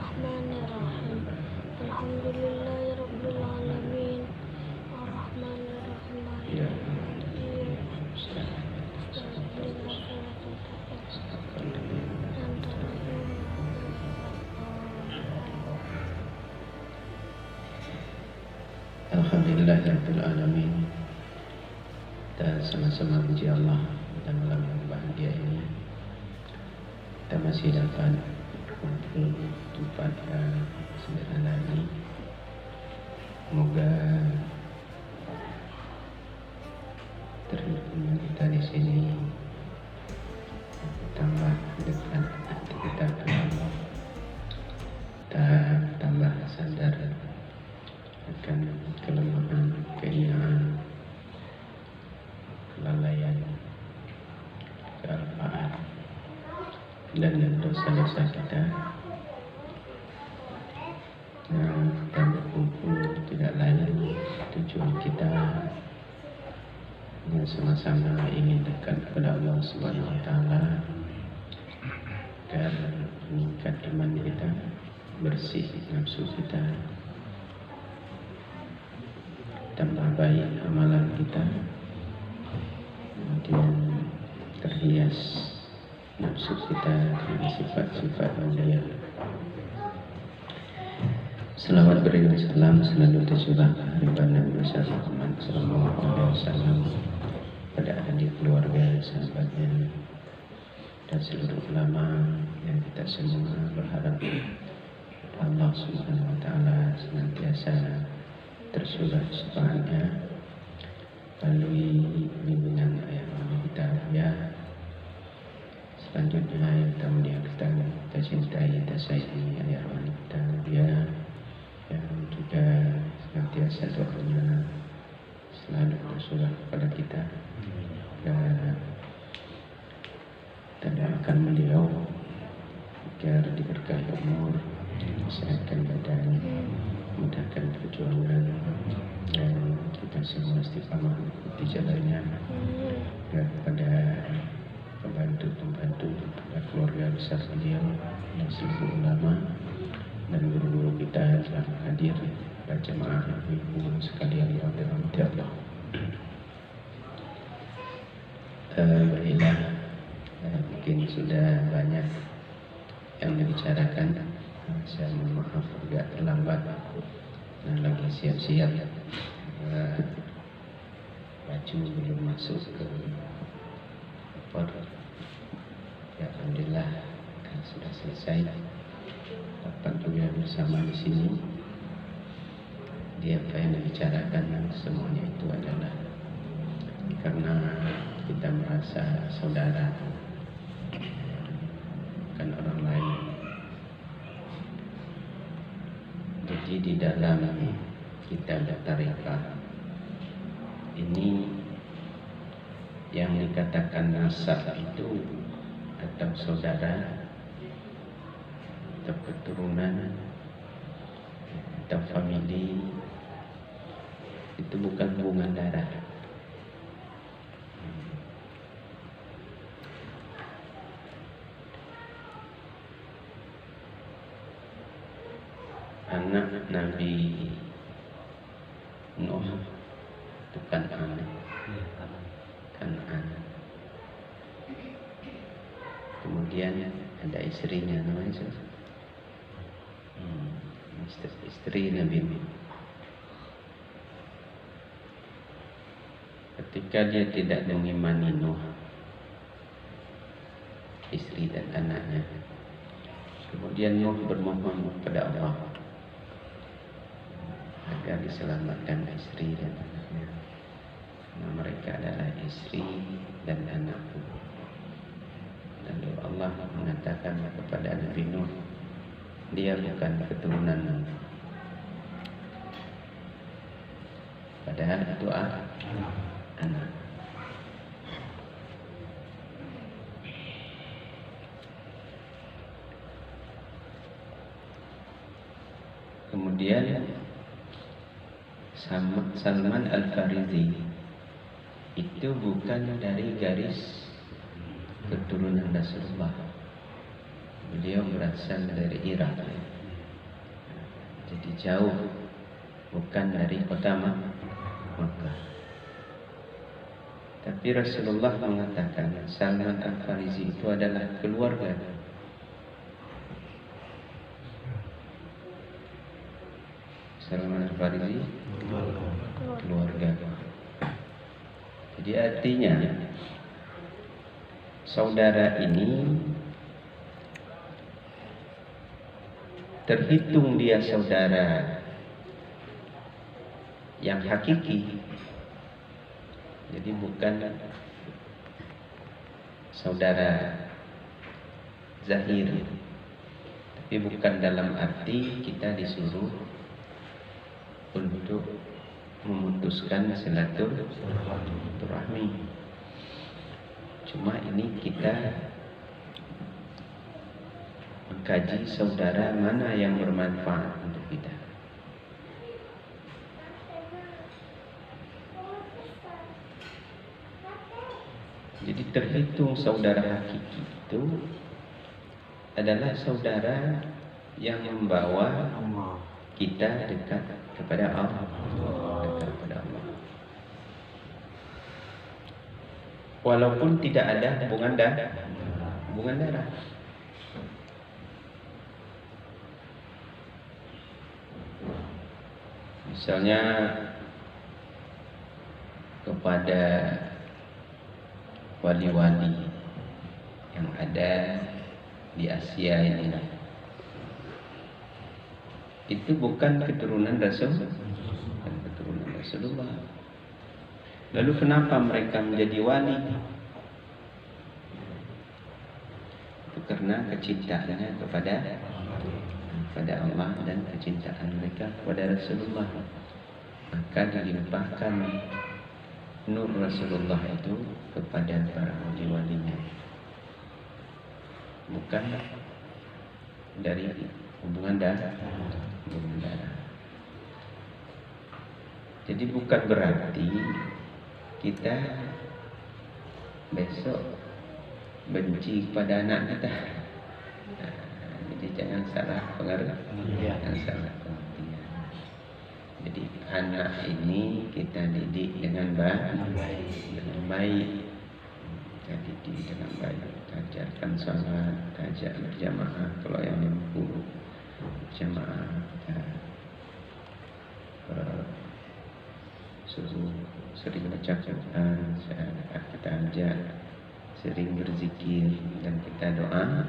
Bismillahirrahmanirrahim. Alhamdulillahirabbil alamin. Arrahmanirrahim. Maliki Alhamdulillahirabbil alamin. Kita sama-sama puji Allah dan malam yang bahagia ini kita masih dapat kumpul tempat yang sederhana ini. Semoga terhubungnya kita di sini tambah dekat hati kita kepada Allah. Kita tambah sadar akan kelemahan, kehinaan, kelalaian, kealpaan dan dosa-dosa kita. Yang kita berkumpul tidak lain tujuan kita yang sama-sama ingin dekat kepada Allah Subhanahu Wa Taala agar meningkat iman kita, bersih nafsu kita, tambah baik amalan kita, kemudian terhias nafsu kita dengan sifat-sifat mulia. Selawat beriring salam selalu tercurah kepada Nabi Muhammad sallallahu alaihi wasallam, pada ahli keluarga, sahabatnya, dan seluruh ulama yang kita semua berharap Allah Subhanahu Wa Taala senantiasa tersurah syafaatnya melalui bimbingan ayat kita. Ya, selanjutnya yang kita muliakan, kita cintai, kita sayangi ayat kita. Ya, yang juga senantiasa doanya selalu tersurah kepada kita, dan kita doakan beliau agar diberkahi umur, kesehatan badan, mudahkan perjuangan, dan kita semua istiqamah di jalannya, dan kepada pembantu-pembantu, kepada keluarga besar beliau dan seluruh ulama dan guru-guru kita yang telah hadir, dan jemaah ibu sekalian yang dirahmati Allah. Baiklah, mungkin sudah banyak yang dibicarakan. Saya mohon maaf agak terlambat dan lagi siap-siap, baju belum masuk ke dapur. Ya, alhamdulillah sudah selesai. Dapat juga bersama di sini. Dia apa yang dibicarakan semuanya itu adalah karena kita merasa saudara, bukan orang lain. Jadi di dalam kita bertarekat ini yang dikatakan nasab itu atau saudara atau keturunan atau famili itu bukan hubungan darah. Anak Nabi Nuh itu Kan'an. Kemudian ada istrinya, namanya siapa? Istri Nabi Nuh. Ketika dia tidak mengimani Nuh, istri dan anaknya, kemudian Nuh bermohon kepada Allah agar diselamatkan istri dan anaknya. Nah, mereka adalah istri dan anakku. Lalu Allah mengatakan kepada Nabi Nuh, dia bukan keturunan Nuh. Padahal itu anak. Kemudian Salman Al-Farisi itu bukan dari garis keturunan Rasulullah. Beliau berasal dari Irak. Jadi jauh, bukan dari kota Makkah. Tapi Rasulullah mengatakan Salman Al-Farisi itu adalah keluarga. Salman Al-Farisi keluarga. Jadi artinya saudara ini terhitung dia saudara yang hakiki. Jadi bukan saudara zahir, tapi bukan dalam arti kita disuruh untuk memutuskan silaturahmi. Cuma ini kita mengkaji saudara mana yang bermanfaat untuk kita. Jadi terhitung saudara hakiki itu adalah saudara yang membawa kita dekat kepada Allah. Dekat kepada Allah. Walaupun tidak ada hubungan darah. Misalnya kepada wali-wali yang ada di Asia ini, itu bukan keturunan Rasulullah. Lalu kenapa mereka menjadi wali? Itu karena kecintaannya kepada Allah dan kecintaan mereka kepada Rasulullah. Maka dilimpahkan nur Rasulullah itu kepada para wali-walinya, bukan dari hubungan darah. Jadi bukan berarti kita besok benci pada anak kita. Jadi jangan salah pengertian. Jangan salah pengertian. Jadi anak ini kita didik dengan baik. Kita didik dengan baik. Kita ajarkan sholat, kita ajak berjamaah. Kalau yang mampu berjamaah, kita suruh sering baca Quran, kita ajak sering berzikir dan kita doakan.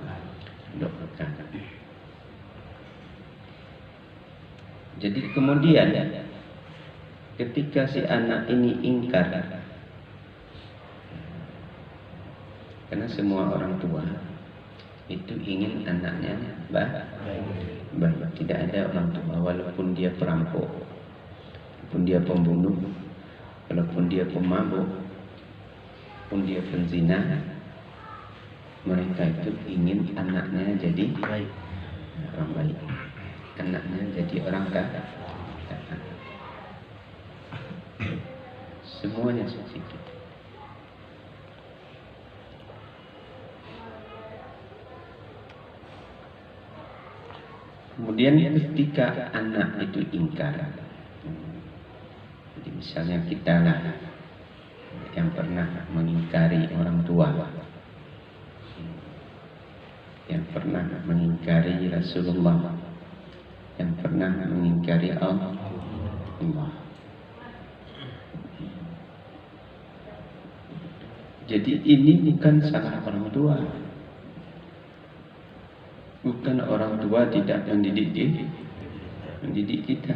Jadi kemudian ketika si anak ini ingkar, karena semua orang tua itu ingin anaknya baik. Tidak ada orang tua walaupun dia perampok, walaupun dia pembunuh, walaupun dia pemabuk, walaupun dia penzina, mereka itu ingin anaknya jadi orang baik, anaknya jadi orang kaya. Semuanya seperti itu. Kemudian ketika anak itu ingkar, jadi misalnya kita lah yang pernah mengingkari orang tua, yang pernah mengingkari Rasulullah, yang pernah mengingkari Allah. Jadi ini bukan salah orang tua. Bukan orang tua tidak mendidik kita.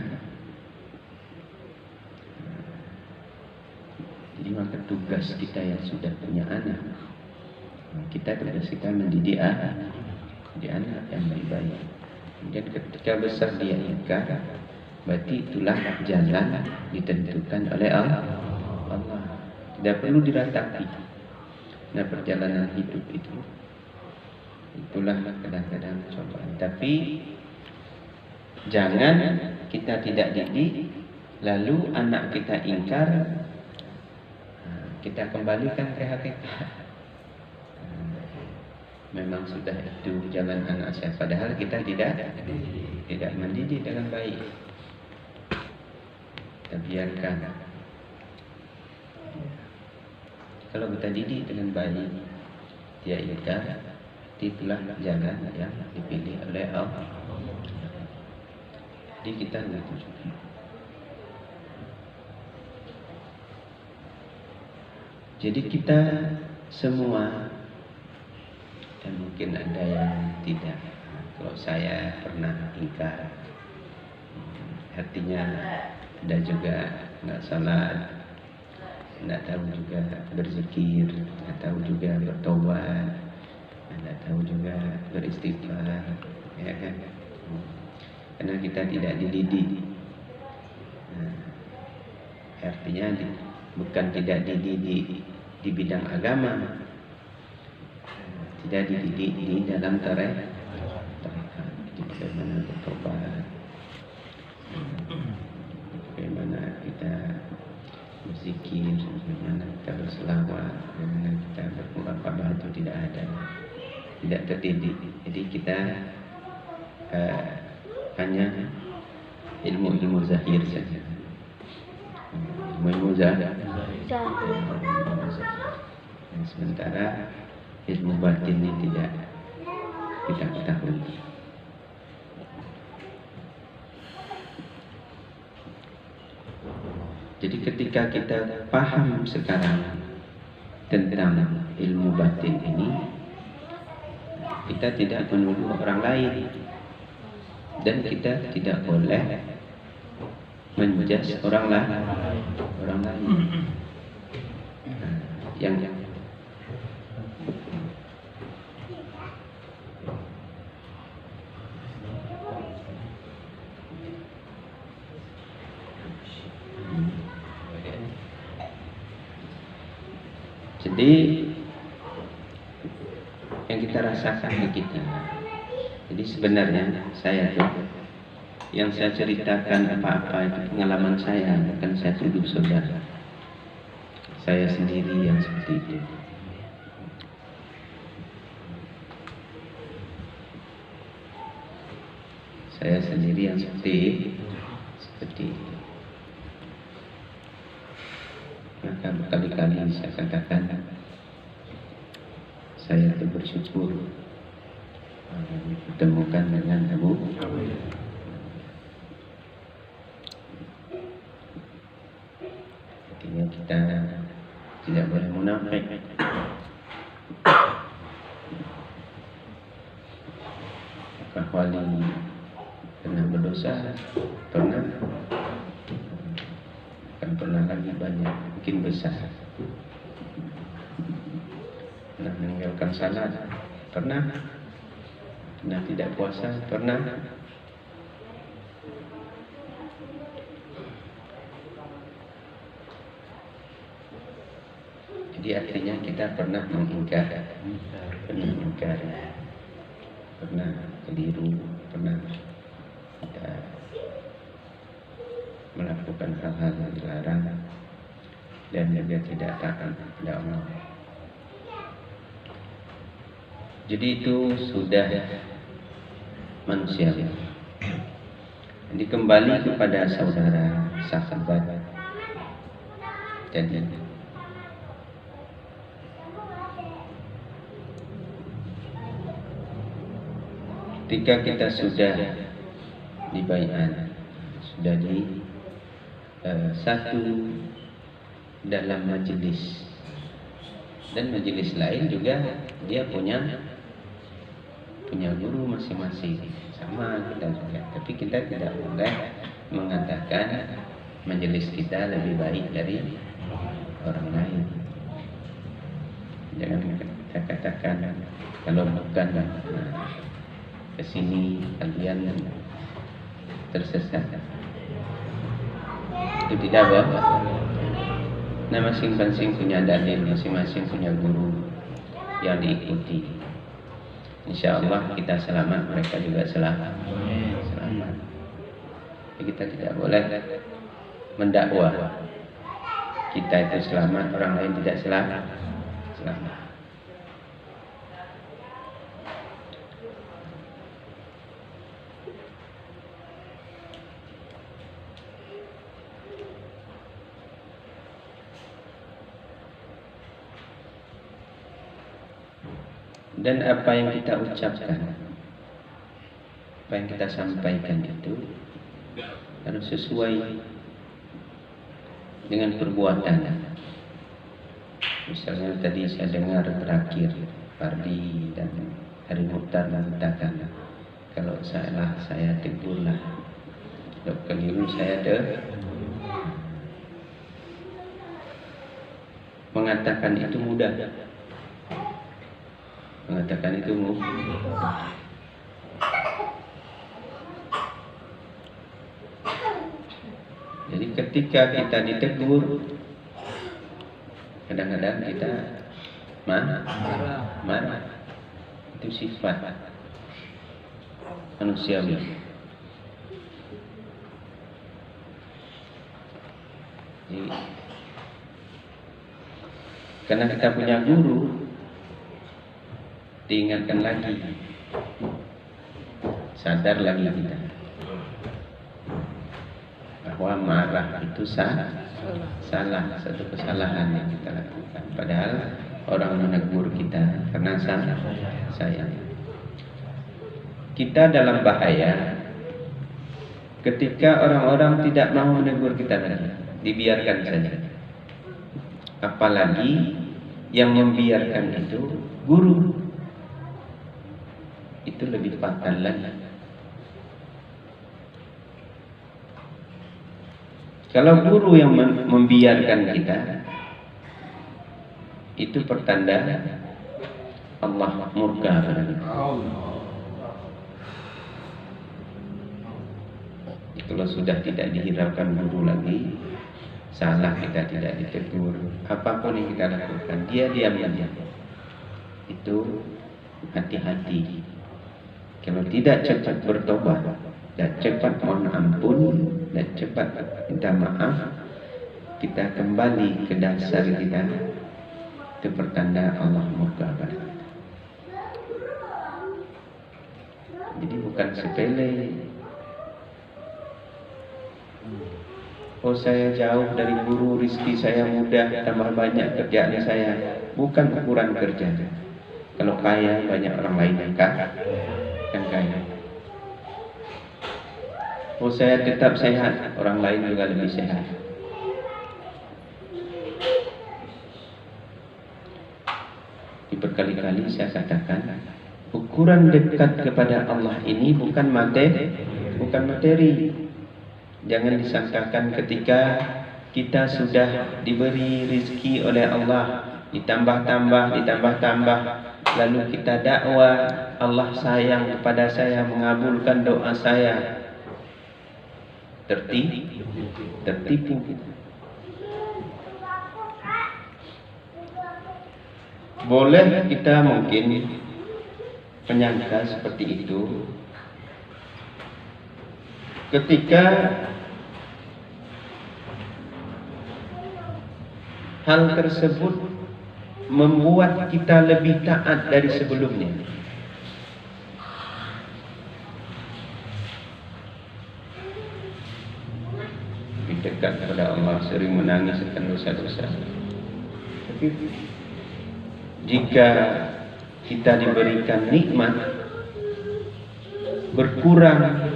Jadi maka tugas kita yang sudah punya anak, tugas kita mendidik anak yang baik-baik. Kemudian ketika besar dia ingkar, berarti itulah jalan ditentukan oleh Allah. Tidak perlu diratapi. Nah, perjalanan hidup itulah kadang-kadang cobaan. Tapi jangan kita tidak didik, lalu anak kita ingkar, kita kembalikan ke hakikat. memang sudah itu jalan anak saya, padahal kita tidak mendidik dengan baik. Kita biarkan. Kalau kita didik dengan baik, dia itulah jalan yang dipilih oleh Allah. Jadi kita begitu juga. Jadi kita semua, dan mungkin ada yang tidak. Kalau saya pernah ingkar, artinya ada juga nggak salat, nggak tahu juga berzikir, nggak tahu juga bertobat, nggak tahu juga beristighfar, ya kan? Karena kita tidak dididik. Artinya bukan tidak dididik di bidang agama, tidak dididik di dalam tarekat, bagaimana bertobat, bagaimana kita berzikir, bagaimana kita berselawat, bagaimana kita bermuraqabah, itu tidak ada, tidak terdidik. Jadi kita hanya ilmu zahir saja, ilmu zahir. Sementara ilmu batin ini tidak kita ketahui. Jadi ketika kita paham sekarang tentang ilmu batin ini, kita tidak menuduh orang lain, dan kita tidak boleh menjudge orang lain. Yang jadi yang kita rasakan di kita. Jadi sebenarnya saya tuh, yang saya ceritakan apa-apa itu pengalaman saya, bukan saya tuduh saudara. Saya sendiri yang seperti itu. Saya sendiri yang seperti itu. Maka berkali-kali saya katakan, saya itu bersyukur ditemukan dengan Abu. Artinya kita tidak boleh munafik. Apakah wali pernah berdosa? Pernah. Bukan pernah lagi, banyak, mungkin besar. Pernah meninggalkan salat? Pernah. Pernah tidak puasa? Pernah. Jadi artinya kita pernah mengingkar, pernah keliru, pernah kita melakukan hal-hal yang dilarang, dan juga tidak taat kepada Allah. Jadi itu sudah manusiawi. Jadi kembali kepada saudara, sahabat, dan ketika kita sudah dibaiat, sudah di satu dalam majelis, dan majelis lain juga dia punya guru masing-masing, sama kita juga. Tapi kita tidak boleh mengatakan majelis kita lebih baik dari orang lain. Jangan kita katakan kalau bukan kesini kalian tersesat. Itu tidak apa. Nah, masing-masing punya dalil, masing-masing punya guru yang diikuti. Insya Allah kita selamat, mereka juga selamat. Jadi kita tidak boleh mendakwah kita itu selamat, orang lain tidak selamat. Dan apa yang kita ucapkan, apa yang kita sampaikan itu harus sesuai dengan perbuatan. Misalnya tadi saya dengar terakhir Pardi dan Hari Mukhtar mengatakan, kalau salah saya tegurlah, kalau keliru saya mengatakan itu mudah. Mengatakan itu mudah. Jadi ketika kita ditegur, kadang-kadang kita marah. Itu sifat manusiawi. Jadi, karena kita punya guru, diingatkan lagi, sadar lagi kita bahwa marah itu salah, satu kesalahan yang kita lakukan. Padahal orang menegur kita karena sayang. Kita dalam bahaya ketika orang-orang tidak mau menegur kita lagi, dibiarkan saja. Apalagi yang membiarkan itu guru, itu lebih fatal lagi. Kalau guru yang membiarkan kita, itu pertanda Allah murka pada kita. Kalau sudah tidak dihiraukan guru lagi, salah kita tidak ditegur, apapun yang kita lakukan, dia diam saja. Itu hati-hati. Kalau tidak cepat bertobat dan cepat mohon ampun dan cepat minta maaf, kita kembali ke dasar kita, itu pertanda Allah murka pada kita. Jadi bukan sepele. Oh, saya jauh dari guru, rezeki saya mudah, tambah banyak kerjaan saya. Bukan ukuran kerja. Kalau kaya, banyak orang lain yang kaya. Oh, saya tetap sehat, orang lain juga lebih sehat. Di berkali-kali saya katakan, ukuran dekat kepada Allah ini bukan materi. Jangan disangkakan ketika kita sudah diberi rezeki oleh Allah, ditambah-tambah, lalu kita dakwah, Allah sayang kepada saya, mengabulkan doa saya. Tertipu. Boleh kita mungkin menyangka seperti itu ketika hal tersebut membuat kita lebih taat dari sebelumnya. Lebih dekat kepada Allah, sering menangis akan dosa-dosa. Tapi jika kita diberikan nikmat, berkurang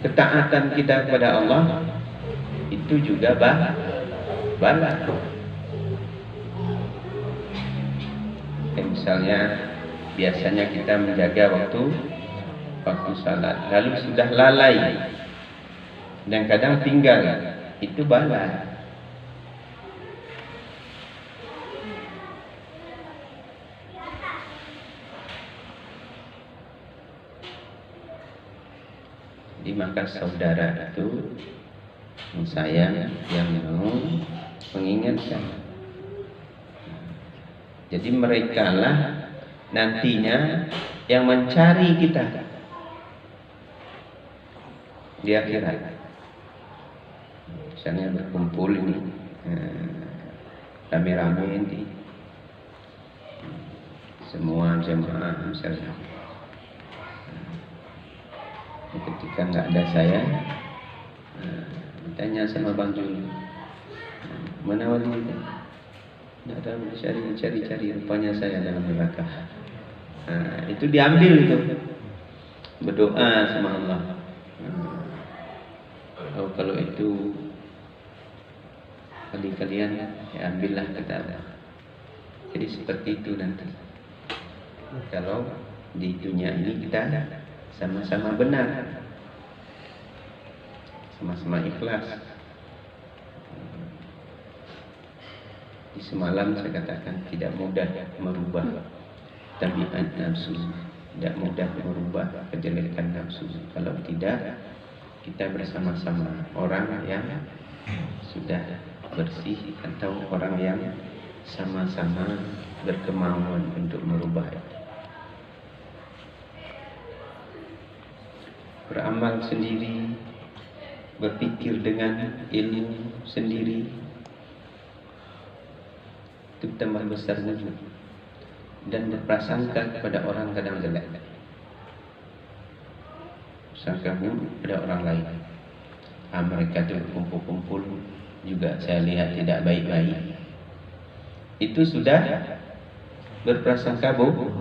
ketaatan kita kepada Allah, itu juga bala. Misalnya biasanya kita menjaga waktu salat, lalu sudah lalai dan kadang tinggal, itu bala. Jadi maka saudara itu saya yang mau mengingatkan. Jadi mereka lah nantinya yang mencari kita di akhirat. Misalnya berkumpul ini rame-rame ini, semua jemaah misalnya. Ketika nggak ada saya, tanya sama Bang Juli, mana wali itu? Tidak ada mencari-cari, rupanya saya dalam neraka. Nah, itu diambil itu. Berdoa sama Allah. Oh, kalau itu bagi kalian, ya ambillah kata Allah. Jadi seperti itu nanti. Kalau di dunia ini kita sama-sama benar, sama-sama ikhlas. Di semalam saya katakan tidak mudah merubah tabiat nafsu, tidak mudah merubah kejelekan nafsu. Kalau tidak, kita bersama-sama orang yang sudah bersih atau orang yang sama-sama berkemauan untuk merubah itu. Beramal sendiri, berpikir dengan ilmu sendiri, itu tambah besar wujud. Dan berprasangka kepada orang kadang jelek, sangka buruk pada orang lain. Mereka itu berkumpul-kumpul juga saya lihat tidak baik-baik. Itu sudah berprasangka buruk.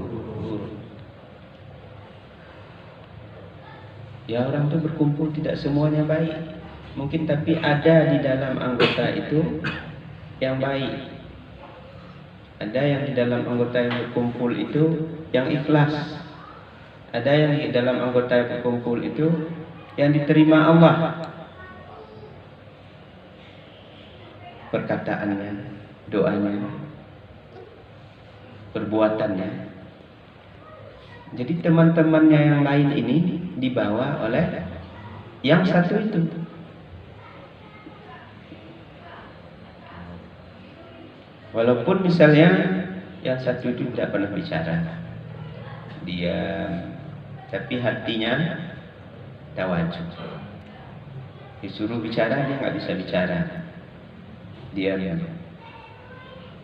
Ya, orang itu berkumpul tidak semuanya baik. Mungkin tapi ada di dalam anggota itu yang baik. Ada yang di dalam anggota yang berkumpul itu yang ikhlas. Ada yang di dalam anggota yang berkumpul itu yang diterima Allah. Perkataannya, doanya, perbuatannya. Jadi teman-temannya yang lain ini dibawa oleh yang satu itu. Walaupun misalnya yang satu itu tidak pernah bicara, dia tapi hatinya tawajuh. Disuruh bicara dia nggak bisa bicara, diam.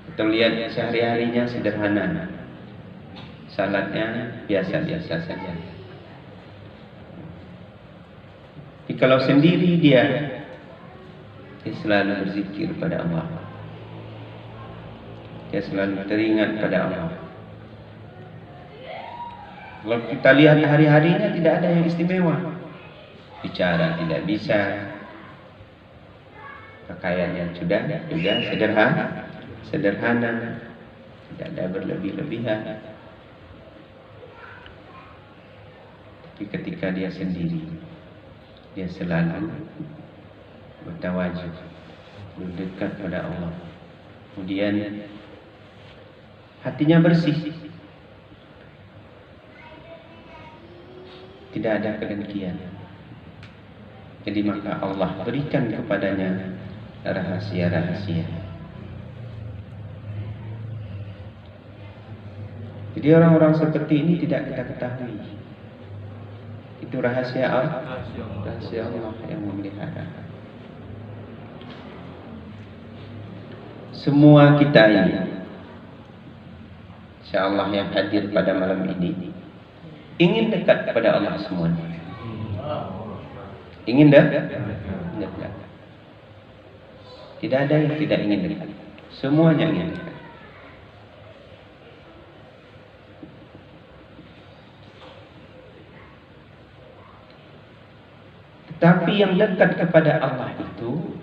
Kita lihat sehari-harinya sederhana, salatnya biasa-biasa saja. Tapi kalau sendiri dia selalu berzikir pada Allah. Dia selalu teringat pada Allah. Kalau kita lihat hari-harinya tidak ada yang istimewa. Bicara tidak bisa, pakaiannya juga sederhana, tidak ada berlebih-lebihan. Tapi ketika dia sendiri, dia selalu bertawajuh, mendekat pada Allah. Kemudian hatinya bersih, tidak ada kedengkian. Jadi maka Allah berikan kepadanya rahasia-rahasia. Jadi orang-orang seperti ini tidak kita ketahui. Itu rahasia Allah, rahasia Allah yang memelihara. Semua kita ini, insyaallah yang hadir pada malam ini, ingin dekat kepada Allah semuanya. Ingin dekat. Tidak ada yang tidak ingin dekat. Semuanya ingin dekat. Tetapi yang dekat kepada Allah itu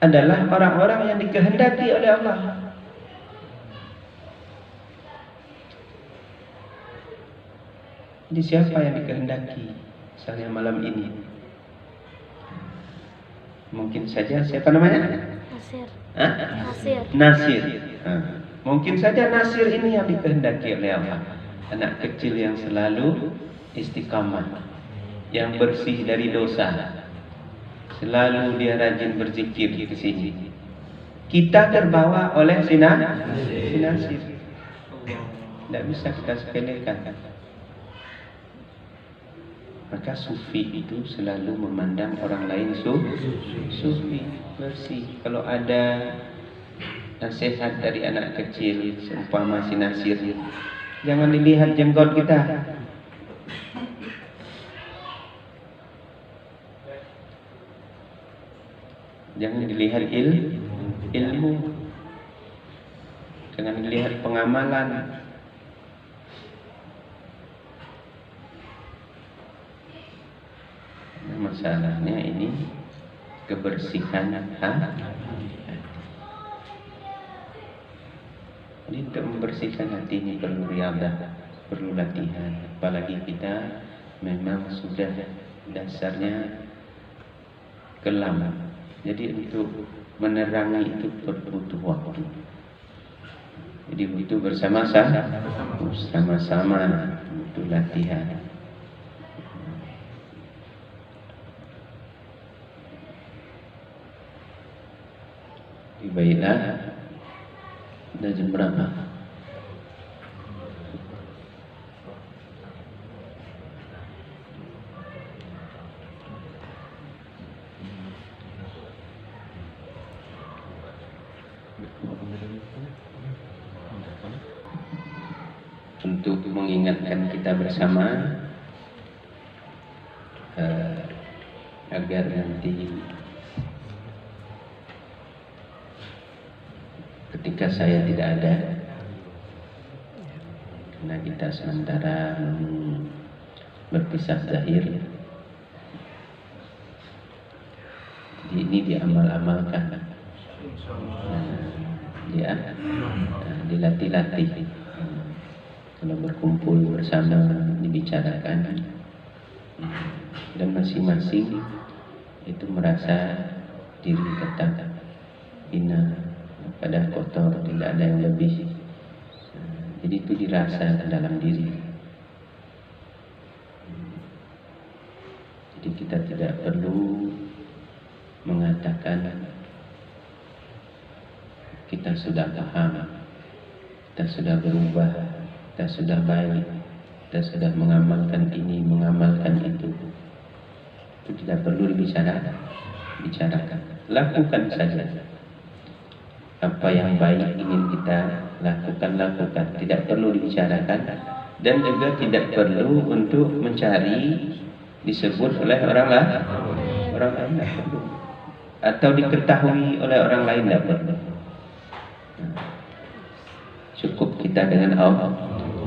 adalah orang-orang yang dikehendaki oleh Allah. Jadi siapa yang dikehendaki? Misalnya malam ini, mungkin saja siapa namanya? Nasir. Hah? Nasir. Mungkin saja Nasir ini yang dikehendaki oleh Allah. Anak kecil yang selalu istiqamah, yang bersih dari dosa, selalu dia rajin berzikir ke sini. Kita terbawa oleh si Nasir. Tidak bisa kita sepelekan. Maka sufi itu selalu memandang orang lain sufi, bersih. Kalau ada nasihat dari anak kecil seumpama si Nasir, jangan dilihat jenggot kita. Jangan dilihat ilmu. Jangan dilihat pengamalan. Masalahnya ini kebersihan hati. Jadi untuk membersihkan hati ini perlu riadah, perlu latihan. Apalagi kita memang sudah dasarnya kelam. Jadi untuk menerangi itu butuh waktu. Jadi butuh bersama-sama, butuh latihan. Baiklah, udah jam berapa? Untuk mengingatkan kita bersama agar nanti ketika saya tidak ada, karena kita sementara berpisah zahir, jadi ini diamal-amalkan, dilatih-latih. Kalau berkumpul bersama dibicarakan, dan masing-masing itu merasa diri tetap hina, pada kotor, tidak ada yang lebih. Jadi itu dirasa ke dalam diri. Jadi kita tidak perlu mengatakan kita sudah paham, kita sudah berubah, kita sudah baik, kita sudah mengamalkan ini, mengamalkan itu. Itu tidak perlu dibicarakan. Lakukan saja. Apa yang baik ingin kita lakukan. Tidak perlu dibicarakan. Dan juga tidak perlu untuk mencari disebut oleh orang lain. Orang lain tidak perlu. Atau diketahui oleh orang lain tidak perlu. Cukup kita dengan Allah.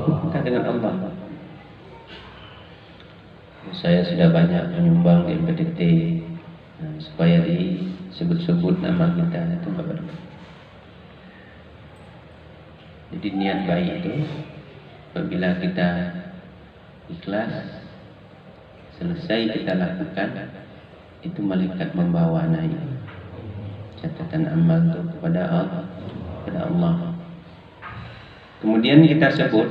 Kita dengan Allah. Saya sudah banyak menyumbang di MPDT supaya disebut-sebut nama kita, itu tidak perlu. Jadi niat baik itu apabila kita ikhlas, selesai kita lakukan, itu malaikat membawa naik catatan amal itu kepada Allah. Kemudian kita sebut,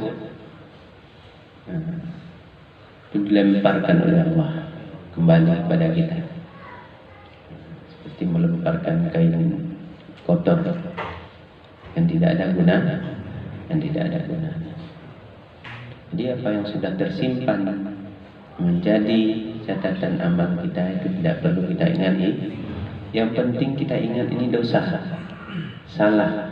itu dilemparkan oleh Allah kembali kepada kita, seperti melemparkan kain kotor yang tidak ada gunanya. Jadi apa yang sudah tersimpan menjadi catatan amal kita itu tidak perlu kita ingat. Yang penting kita ingat ini dosa, salah.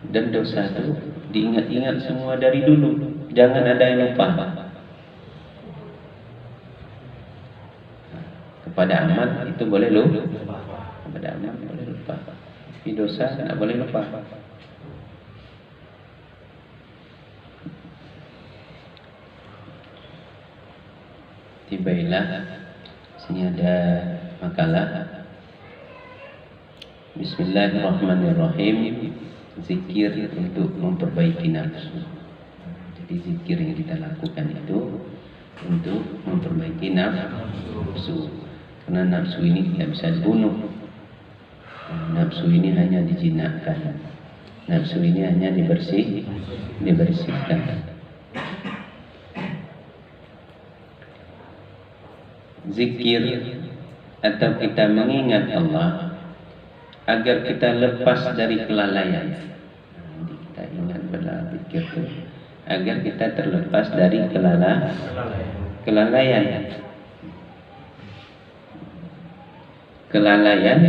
Dan dosa itu diingat-ingat semua dari dulu. Jangan ada yang lupa. Kepada amal itu boleh lupa. Kepada amal boleh lupa. Tapi dosa tidak boleh lupa. Tibailah, sini ada makalah. Bismillahirrahmanirrahim. Zikir untuk memperbaiki nafsu. Jadi zikir yang kita lakukan itu untuk memperbaiki nafsu. Karena nafsu ini tidak bisa dibunuh. Nafsu ini hanya dijinakkan. Nafsu ini hanya dibersihkan. Zikir atau kita mengingat Allah agar kita lepas dari kelalaian. Kita ingat berzikir itu agar kita terlepas dari kelalaian. Kelalaian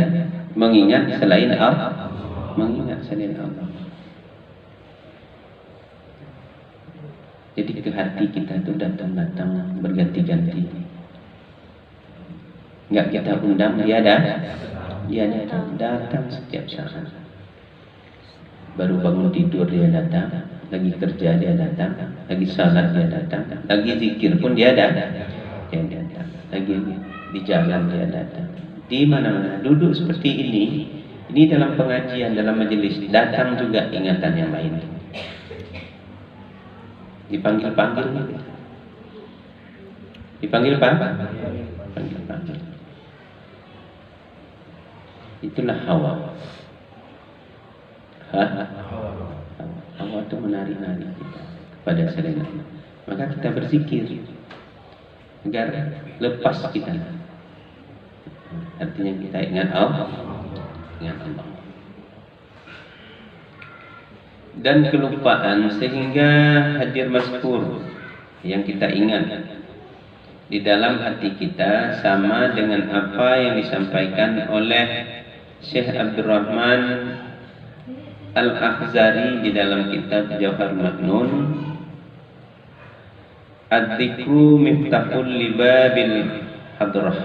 mengingat selain Allah. Jadi ke hati kita itu datang berganti-ganti. Nggak kita undang, dia datang setiap saat. Baru bangun tidur dia datang, lagi kerja dia datang, lagi salat dia datang, lagi zikir pun dia datang, lagi di jalan dia datang. Di mana-mana duduk seperti ini dalam pengajian, dalam majelis, datang juga ingatan yang lain. Dipanggil-panggil, dipanggil Pak, panggil. Itulah hawa. Hawa itu menari-nari kita kepada selain Allah. Maka kita berzikir agar lepas kita. Artinya kita ingat Allah. Dan kelupaan sehingga hadir mazkur yang kita ingat di dalam hati kita sama dengan apa yang disampaikan oleh Syekh Abdurrahman Al-Akhzari di dalam kitab Jauhar Maknun. Ad-dzikru miftahul libabil hadrah.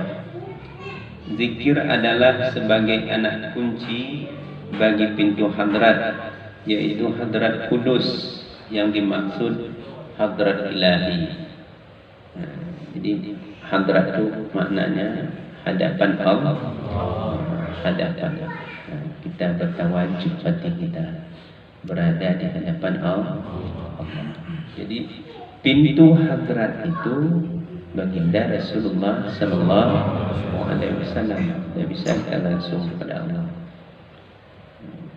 Zikir adalah sebagai anak kunci bagi pintu hadrat, yaitu hadrat kudus, yang dimaksud hadrat ilahi. Jadi hadrat itu maknanya hadapan Allah, hadapan. Kita bertawajud hati kita berada di hadapan Allah. Jadi pintu hadrat itu baginda Rasulullah Sallallahu Alaihi Wasallam. Tidak bisa kita langsung kepada Allah,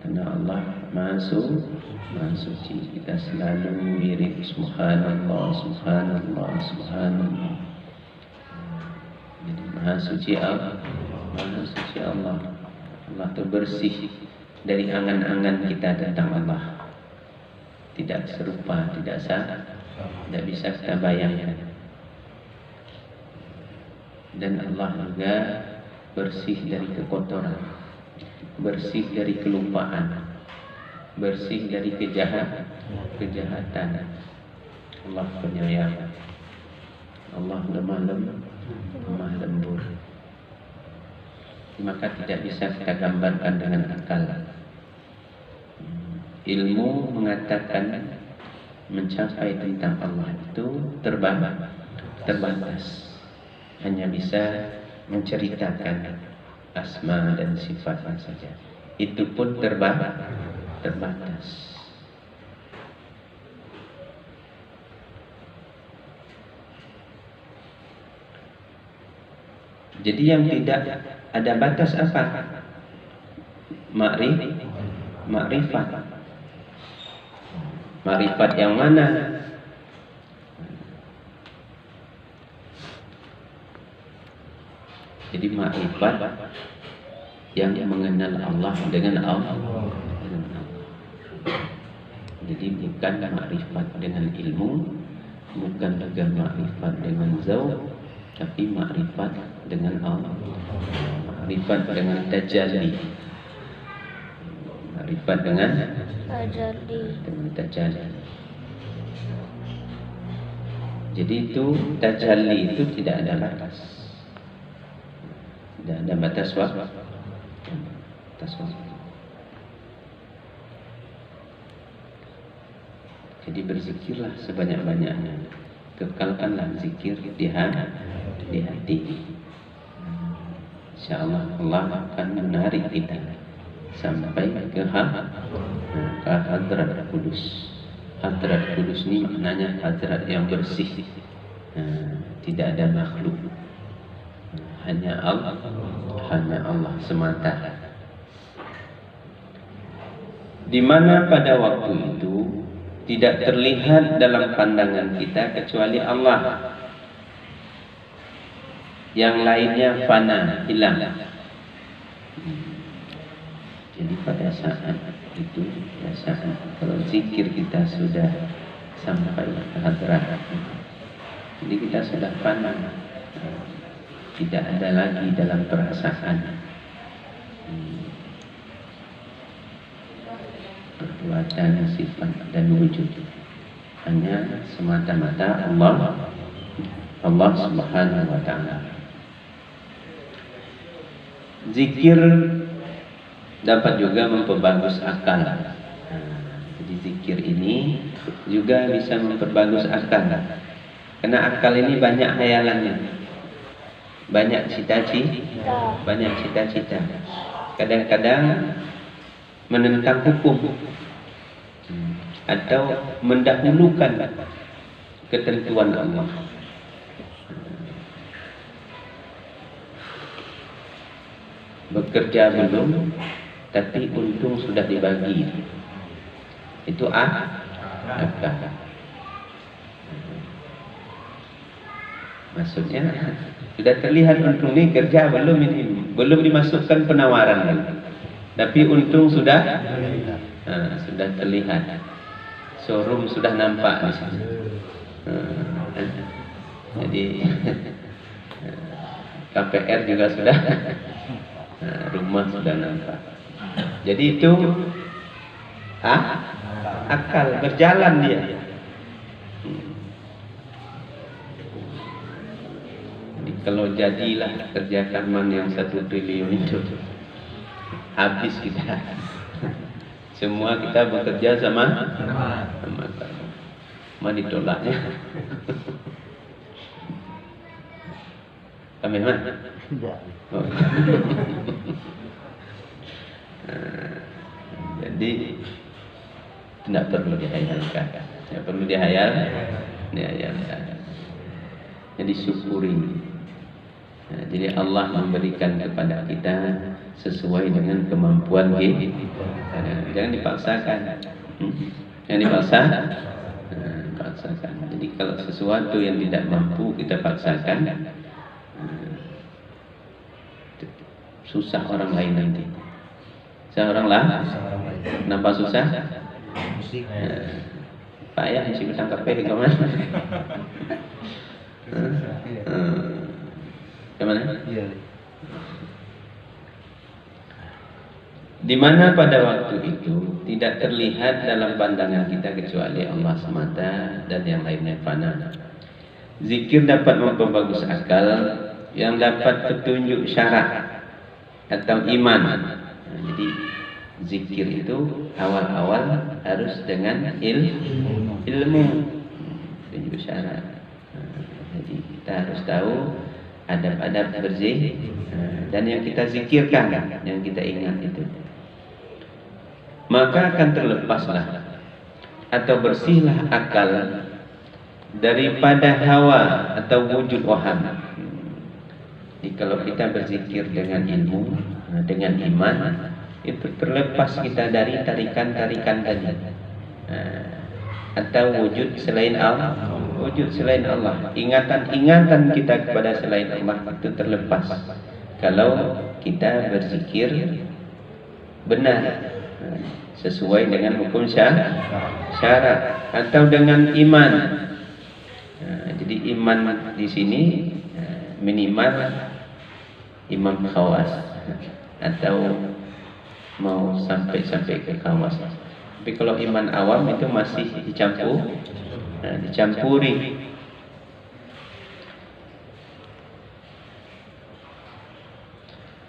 karena Allah Maha Suci. Kita selalu wirid Subhanallah, Subhanallah, Subhanallah. Jadi Maha Suci Allah, Maha Suci Allah. Allah terbersih dari angan-angan kita tentang Allah. Tidak serupa, tidak sama, tidak bisa kita bayangkan. Dan Allah juga bersih dari kekotoran, bersih dari kelupaan, bersih dari kejahatan. Allah penyayang, Allah lemah lembut. Maka tidak bisa kita gambarkan dengan akal. Ilmu mengatakan mencapai tentang Allah itu terbatas. Hanya bisa menceritakan asma dan sifatnya saja. Itu pun terbatas. Jadi yang tidak ada batas apa? Ma'rifat. Ma'rifat yang mana? Jadi ma'rifat yang mengenal Allah dengan Allah. Jadi bukan ma'rifat dengan ilmu, bukan juga ma'rifat dengan zauq, tapi ma'rifat dengan Allah. Ma'rifat dengan tajalli. Ma'rifat dengan tajalli. Jadi itu tajalli itu tidak ada batas. Tidak ada batas waktu. Jadi berzikirlah sebanyak-banyaknya. Kekalkanlah zikir di hati. InsyaAllah Allah akan menarik kita sampai ke hadrat kudus. Hadrat kudus ini maknanya hadrat yang bersih. Tidak ada makhluk. Hanya Allah semata. Di mana pada waktu itu tidak terlihat dalam pandangan kita kecuali Allah. Yang lainnya fana, hilang. Jadi pada saat itu, kalau zikir kita sudah sampai ke hadrat, jadi kita sudah fana. Tidak ada lagi dalam perasaan perbuatan, sifat dan wujud. Hanya semata-mata Allah Subhanahu wa ta'ala. Zikir dapat juga memperbagus akal. Jadi zikir ini juga bisa memperbagus akal. Karena akal ini banyak hayalannya, banyak cita-cita. Kadang-kadang menentang hukum atau mendahulukan ketentuan Allah. Bekerja belum, tapi untung sudah dibagi. Itu akal. Maksudnya sudah terlihat untung ini, kerja belum ini, belum dimasukkan penawaran lagi, tapi untung sudah terlihat. Showroom sudah nampak di sini. Jadi KPR juga sudah, rumah sudah nampak. Jadi itu akal berjalan dia. Jadi kalau jadilah kerja Karman yang 1 triliun itu, habis kita. Semua kita bekerja sama ditolaknya. Kami mana? Oh. Jadi tidak perlu dihayalkan, tidak perlu dihayal. Jadi syukuri. Jadi Allah memberikan kepada kita sesuai dengan kemampuan kita. Jangan dipaksakan. Jangan dipaksakan. Jadi kalau sesuatu yang tidak mampu kita paksakan, susah orang lain nanti. Seorang lah, kenapa susah? Pak ya, mesti bertangkap ke mana? Kemana? Di mana pada waktu itu tidak terlihat dalam pandangan kita kecuali Allah semata dan yang lainnya fana. Zikir dapat memperbagus akal, yang dapat petunjuk syarak atau iman. Jadi zikir itu awal-awal harus dengan ilmu, petunjuk syarak. Jadi kita harus tahu adab-adab berzikir dan yang kita zikirkan, yang kita ingat itu. Maka akan terlepaslah atau bersihlah akal daripada hawa atau wujud waham. Jadi kalau kita berzikir dengan ilmu, dengan iman, itu terlepas kita dari tarikan-tarikan tadi, atau wujud selain Allah, ingatan kita kepada selain Allah itu terlepas kalau kita berzikir benar, sesuai dengan hukum syarat atau dengan iman. Jadi iman di sini minimal imam khawas atau mau sampai ke khawas. Tapi kalau iman awam itu masih dicampuri.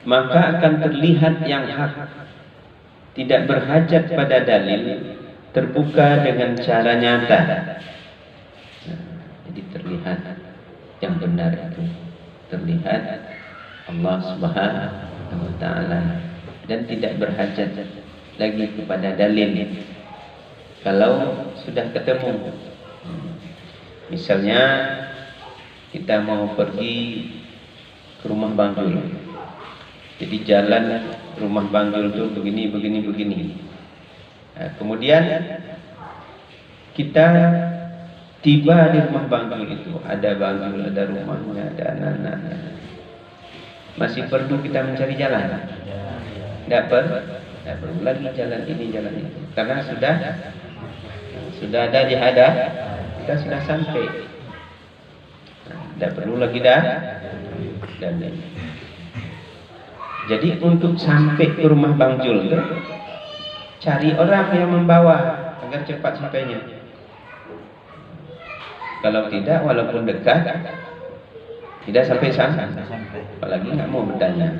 Maka akan terlihat yang hak, tidak berhajat pada dalil, terbuka dengan cara nyata. Jadi terlihat yang benar itu, terlihat Allah Subhanahu wa Ta'ala, dan tidak berhajat lagi kepada dalil. Kalau sudah ketemu, misalnya kita mau pergi ke rumah Bang Jul, jadi jalan rumah Bang Jul itu begini. Nah, kemudian kita tiba di rumah Bang Jul itu, ada Bang Jul, ada rumahnya, ada anak-anaknya. Masih perlu kita mencari jalan? Tidak perlu lagi jalan ini, jalan itu, karena sudah ada di hadap, kita sudah sampai. Tidak perlu lagi dan jadi untuk sampai ke rumah Bang Jul itu, cari orang yang membawa agar cepat sampainya. Kalau tidak, walaupun dekat, Tidak sampai sana. Apalagi nggak mau bertanya.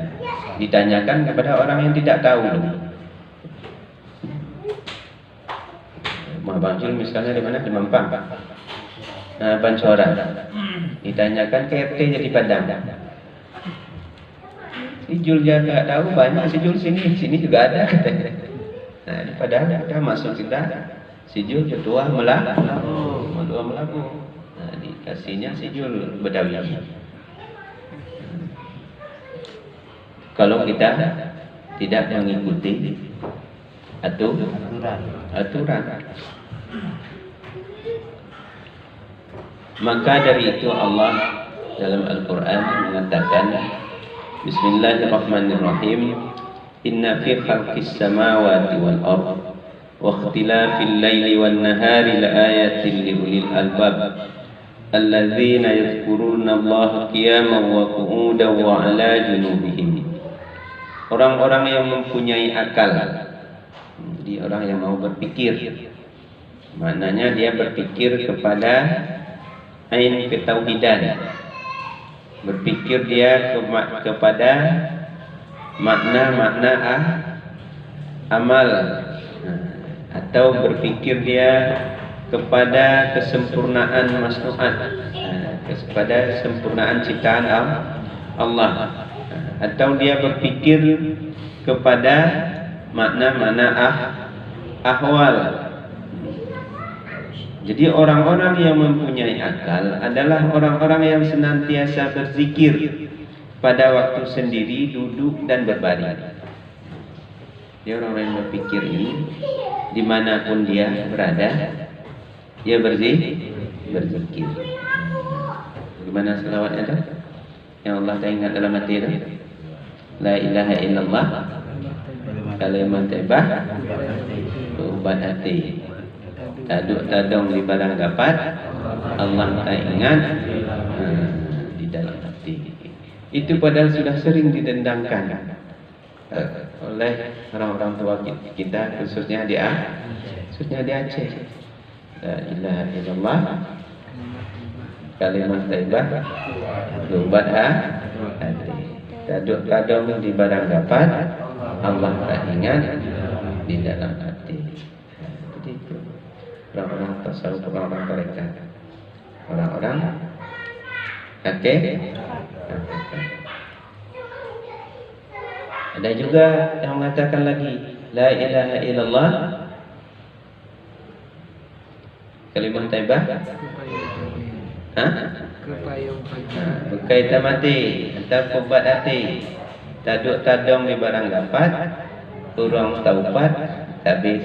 Ditanyakan kepada orang yang tidak tahu. Rumah Bang Jul misalnya di mana? Di Mampang. Nah, Bansoran. Ditanyakan ke RT jadi Padang. Si Jul dia nggak tahu, banyak si Jul sini juga ada katanya. Nah, di Padang ada masuk kita. Si Jul ketua Melaku. Nah, dikasihnya si Jul Betawi. Kalau kita tidak mengikuti aturan, maka dari itu Allah dalam Al-Quran mengatakan Bismillahirrahmanirrahim, Inna fi khalqis samawati wal ardh wa ikhtilafil laili wan nahari laayatin liulil albab alladzina yadhkuruna Allaha qiyaman wa qu'udan wa 'ala junubihim. Orang-orang yang mempunyai akal, jadi orang yang mau berpikir, maknanya dia berpikir kepada ain ketauhidan, berpikir dia kepada makna-makna amal, atau berpikir dia kepada kesempurnaan masnuat, kepada kesempurnaan ciptaan Allah, atau dia berpikir kepada makna-makna ahwal. Jadi orang-orang yang mempunyai akal adalah orang-orang yang senantiasa berzikir pada waktu sendiri, duduk dan berbaring. Dia orang-orang yang berpikir ini dimanapun dia berada, dia berzikir. Gimana selawatnya tuh? Yang Allah tak ingat dalam hati itu? La ilaha illallah kalimat thayyibah ubat hati. Taduk tadong di barang dapat, Allah tak ingat di dalam hati. Itu padahal sudah sering didendangkan oleh orang-orang tua kita, khususnya di Aceh. La ilaha illallah kalimat thayyibah ubat hati. Taduk tadong di barang dapat, Allah tak ingat di dalam hati. Jadi itu orang-orang tasawuf, orang-orang tarekat, orang-orang hakikat. Ada juga yang mengatakan lagi la ilaha illallah kalimat thayyibah berkaitan mati atau kubat hati, taduk tadong di barang dapat, urang taubat tabi.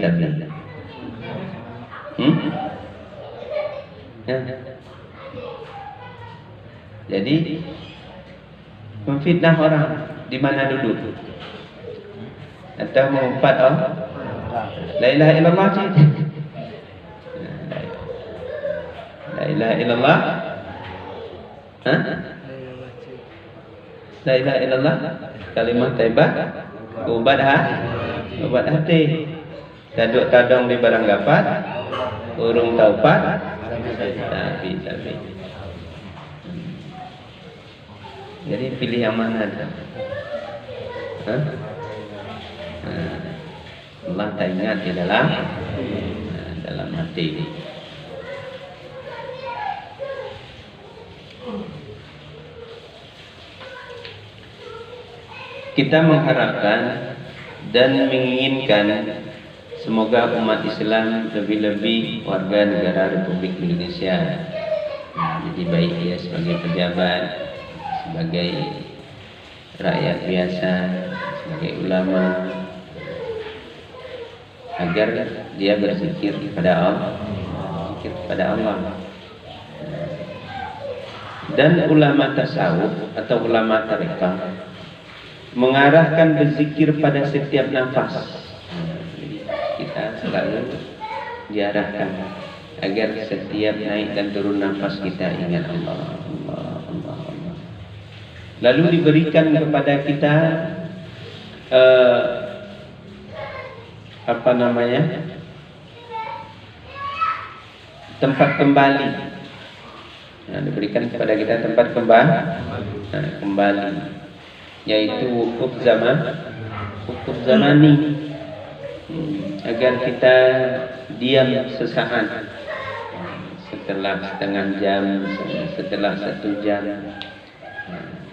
Jadi memfitnah orang di mana duduk atau mengumpat la ilaha illallah. La ilaha illallah. La ilaha illallah kalimat thayyibah ubat hati, taduk tadong di barang dapat, urung taubat tabi. Jadi pilih yang mana tu? Allah tak ingat di dalam hati. Kita mengharapkan dan menginginkan semoga umat Islam, lebih-lebih warga negara Republik Indonesia, jadi baik dia sebagai pejabat, sebagai rakyat biasa, sebagai ulama, agar dia berzikir kepada Allah. Dan ulama tasawuf atau ulama tarekat mengarahkan berzikir pada setiap nafas. Kita selalu diarahkan agar setiap naik dan turun nafas kita ingat Allah. Lalu diberikan kepada kita tempat kembali diberikan kepada kita tempat kembali, yaitu wukuf zamani, agar kita diam sesaat, setelah setengah jam, setelah 1 jam,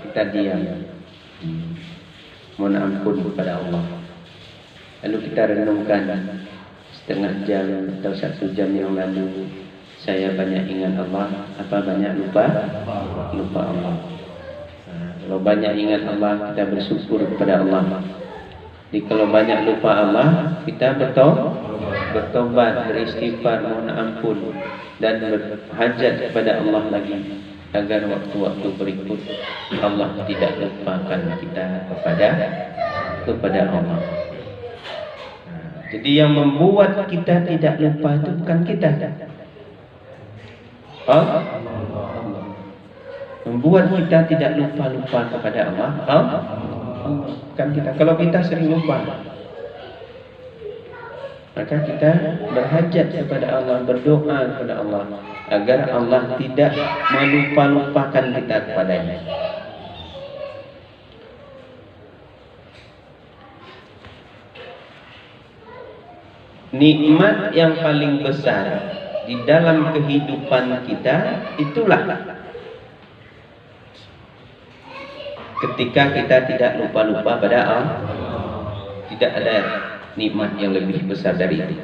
kita diam, mohon ampun kepada Allah. Lalu kita renungkan, setengah jam atau 1 jam yang lalu saya banyak ingat Allah, apa banyak lupa Allah. Kalau banyak ingat Allah, kita bersyukur kepada Allah. Jadi kalau banyak lupa Allah, kita bertobat, beristighfar, mohon ampun, dan berhajat kepada Allah lagi, agar waktu-waktu berikut Allah tidak lupakan kita kepada Allah. Jadi yang membuat kita tidak lupa itu bukan kita. Allah. Membuat kita tidak lupa kepada Allah. Bukan kita. Kalau kita sering lupa, maka kita berhajat kepada Allah, berdoa kepada Allah agar Allah tidak melupakan kita kepadanya. Nikmat yang paling besar di dalam kehidupan kita itulah ketika kita tidak lupa pada Allah. Tidak ada nikmat yang lebih besar dari itu.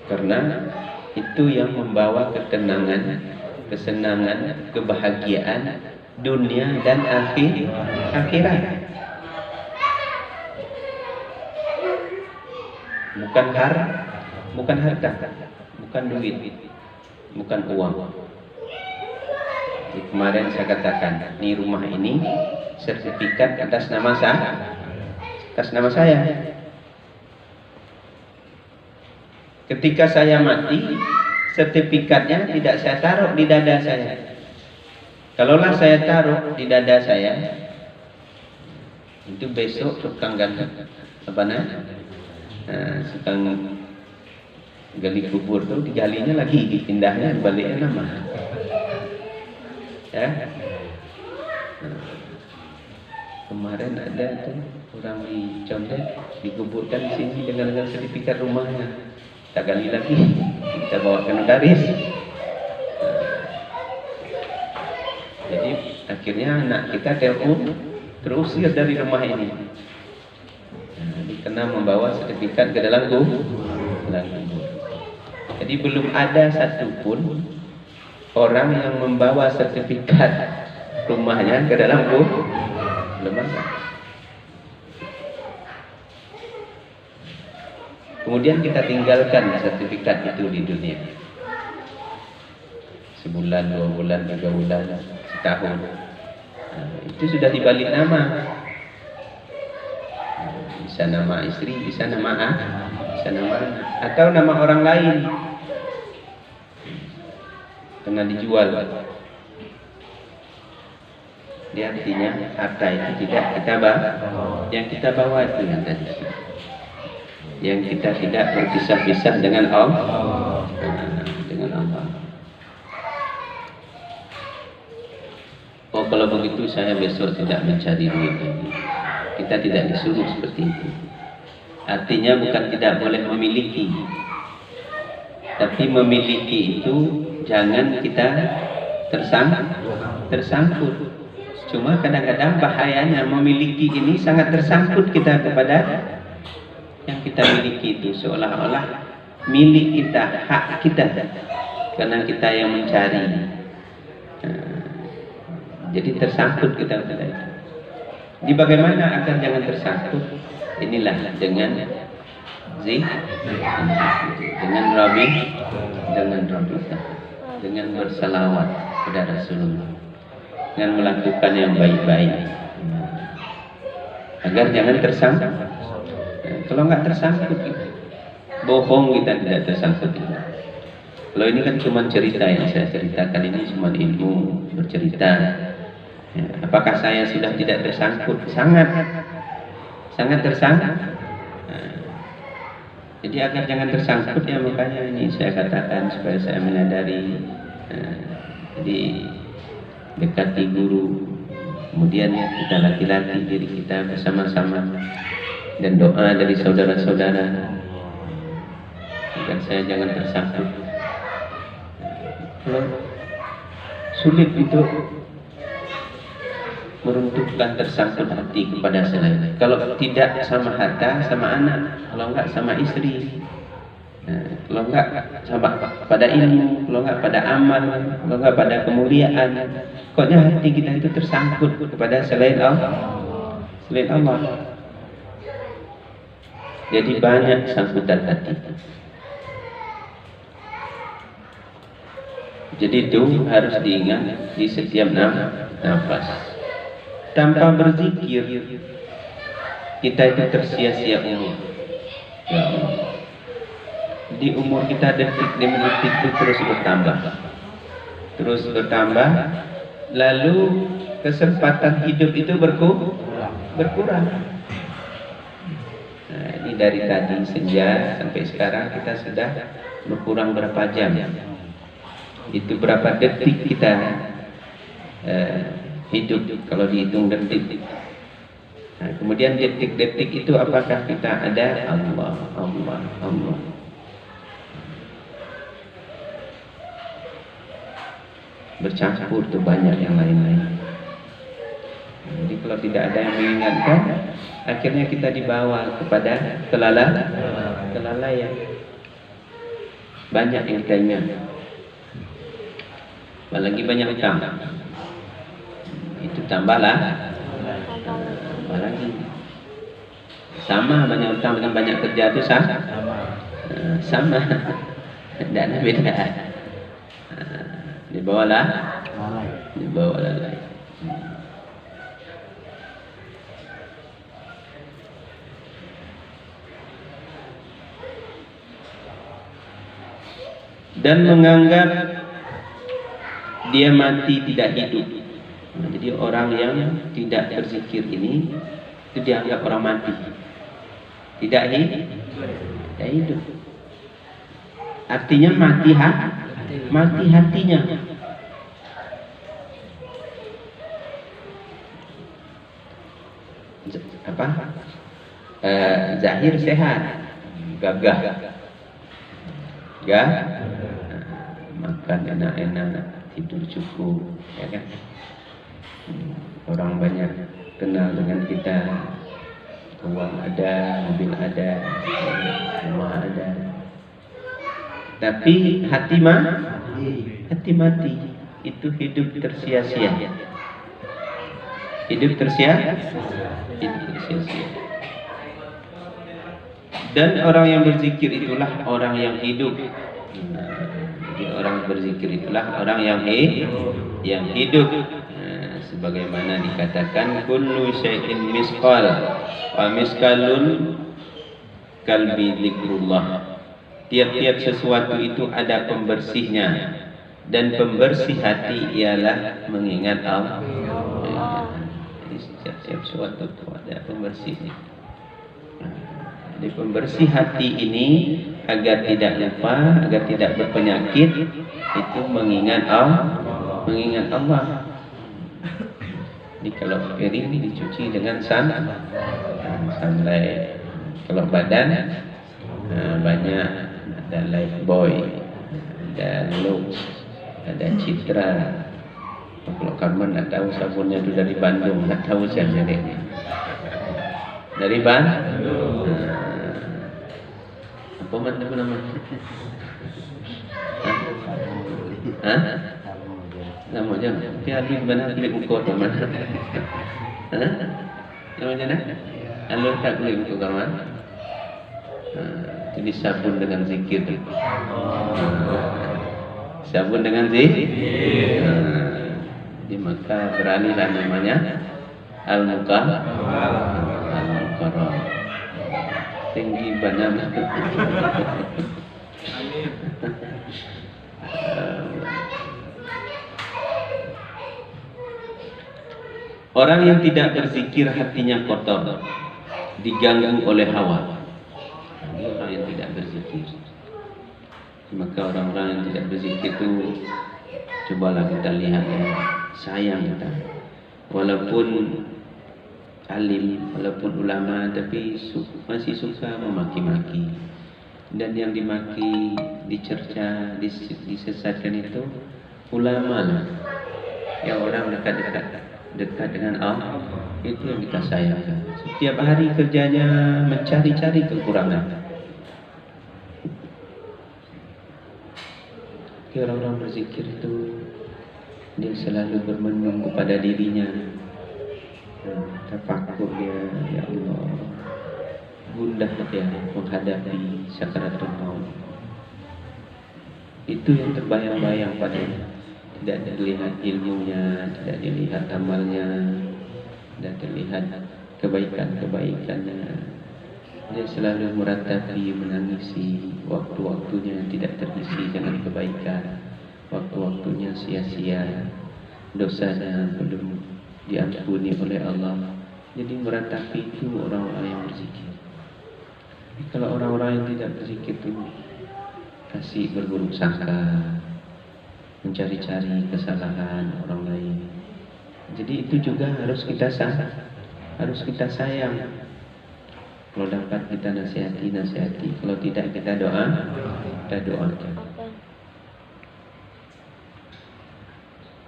Karena itu yang membawa ketenangan, kesenangan, kebahagiaan dunia dan akhirat. Bukan harta, bukan duit, bukan uang. Jadi kemarin saya katakan, ini rumah ini sertifikat atas nama saya. Ketika saya mati, sertifikatnya tidak saya taruh di dada saya. Kalaulah saya taruh di dada saya, itu besok tukang suka gali kubur tuh, digalinya lagi, dipindahnya baliknya nama. Ya. Kemarin ada tuh orang di Condet dikuburkan di sini dengan sertifikat rumahnya. Kita gali lagi, kita bawa ke notaris. Jadi akhirnya anak kita terusir dari rumah ini. Karena membawa sertifikat ke dalam kubur. Jadi belum ada satupun orang yang membawa sertifikat rumahnya ke dalam kubur. Belum ada. Kemudian kita tinggalkan sertifikat itu di dunia. Sebulan, 2 bulan, 3 bulan, setahun. Itu sudah dibalik nama. Bisa nama istri, bisa nama anak, atau nama orang lain, karena dijual. Dia artinya harta itu tidak kita bawa, yang kita bawa itu yang tadi, yang kita tidak berpisah-pisah dengan Allah. Oh, kalau begitu saya besok tidak mencari duit lagi. Kita tidak disuruh seperti itu. Artinya bukan tidak boleh memiliki, tapi memiliki itu jangan kita tersangkut. Cuma kadang-kadang bahayanya memiliki ini sangat tersangkut kita kepada yang kita miliki itu, seolah-olah milik kita, hak kita, karena kita yang mencari. Jadi tersangkut kita pada itu. Di bagaimana agar jangan tersangkut? Inilah dengan dengan bersalawat kepada Rasulullah, dengan melakukan yang baik-baik, agar jangan tersangkut. Kalau nggak tersangkut, bohong kita tidak tersangkut. Kalau ini kan cuma cerita yang saya ceritakan, ini cuma ilmu bercerita. Apakah saya sudah tidak tersangkut? Sangat tersangkut. Jadi agar jangan tersangkut ya, makanya ini saya katakan supaya saya menyadari. Jadi dekati guru, kemudian kita latih-latih diri kita bersama-sama, dan doa dari saudara-saudara agar saya jangan tersangkut. Sulit untuk meruntuhkan tersangkut hati kepada selain. Kalau tidak sama harta, sama anak, kalau enggak sama istri, kalau enggak sama pada ilmu, kalau enggak pada amal, kalau enggak pada kemuliaan, pokoknya hati kita itu tersangkut kepada selain Allah. Selain Allah. Jadi banyak sangkutan hati. Jadi itu harus diingat di setiap nafas. Tanpa berzikir, kita itu tersia-sia umur. Ya Allah. Di umur kita detik demi detik itu terus bertambah, lalu kesempatan hidup itu berkurang. Nah, ini dari tadi senja sampai sekarang kita sudah berkurang berapa jam? Itu berapa detik kita hidup kalau dihitung detik. Nah, kemudian detik-detik itu apakah kita ada Allah. Bercampur tuh banyak yang lain-lain. Jadi kalau tidak ada yang mengingatkan, akhirnya kita dibawa kepada kelalaian. Banyak yang kita ingat. Apalagi banyak utang. Itu tambahlah. Apalagi sama banyak utang dengan banyak kerja itu sama. Tidak ada beda. Dibawalah lain. Dan menganggap dia mati tidak hidup. Nah, jadi orang yang tidak berzikir ini itu dianggap orang mati, tidak hidup. Artinya mati hatinya. Zahir sehat, gagah, makan enak-enak, tidur cukup, ya kan? Orang banyak kenal dengan kita, uang ada, mobil ada, rumah ada. Tapi hati mati, itu hidup tersia-sia. Hidup tersia-sia. Dan orang yang berzikir itulah orang yang hidup. Jadi orang berzikir itulah orang yang hidup. Sebagaimana dikatakan kullu syai'in misqal wa misqalun kalbi dzikrullah. Tiap-tiap sesuatu itu ada pembersihnya, dan pembersih hati ialah mengingat Allah. Jadi setiap sesuatu itu ada pembersihnya. Jadi pembersih hati ini agar tidak lupa, agar tidak berpenyakit, itu mengingat Allah. Jadi kalau piring dicuci dengan sunlight. Kalau badan banyak, ada Lifebuoy, ada Lux, ada Citra. Kalau Karman nak tahu sabunnya itu dari Bandung, nak tahu saya jadi dari Bandung. Apa nama? Nama je. Tapi alur mana kulit muka tu mana? Nama je nak? Alur tak kulit muka kawan. Jadi sabun dengan zikir. Sabun dengan zikir. Jadi maka beranilah namanya Al-Mukarram. Tinggi banam. Orang yang tidak berzikir hatinya kotor, diganggu oleh hawa. Ini orang yang tidak berzikir. berzikir. Maka orang-orang yang tidak berzikir itu cobalah kita lihat ya, sayang kita. Walaupun alim, walaupun ulama, tapi masih suka memaki-maki. Dan yang dimaki, dicerca, disesatkan itu ulama lah. Yang orang dekat dengan Allah, itu yang kita sayangkan. Setiap hari kerjanya mencari-cari kekurangan. Orang-orang berzikir itu dia selalu bermenung kepada dirinya. Tafakur dia, ya Allah, gundah dia menghadapi sakaratul maut. Itu yang terbayang-bayang padanya. Tidak dilihat ilmunya, tidak dilihat amalnya, tidak dilihat kebaikan-kebaikannya. Dia selalu meratapi, menangisi waktu-waktunya yang tidak terisi dengan kebaikan, waktu-waktunya sia-sia, dosanya belum diampuni oleh Allah. Jadi meratapi itu orang-orang yang berzikir. Kalau orang-orang yang tidak berzikir itu kasih berburuk sangka, mencari-cari kesalahan orang lain. Jadi itu juga harus kita sayang. Kalau dapat kita nasihati. Kalau tidak kita doakan.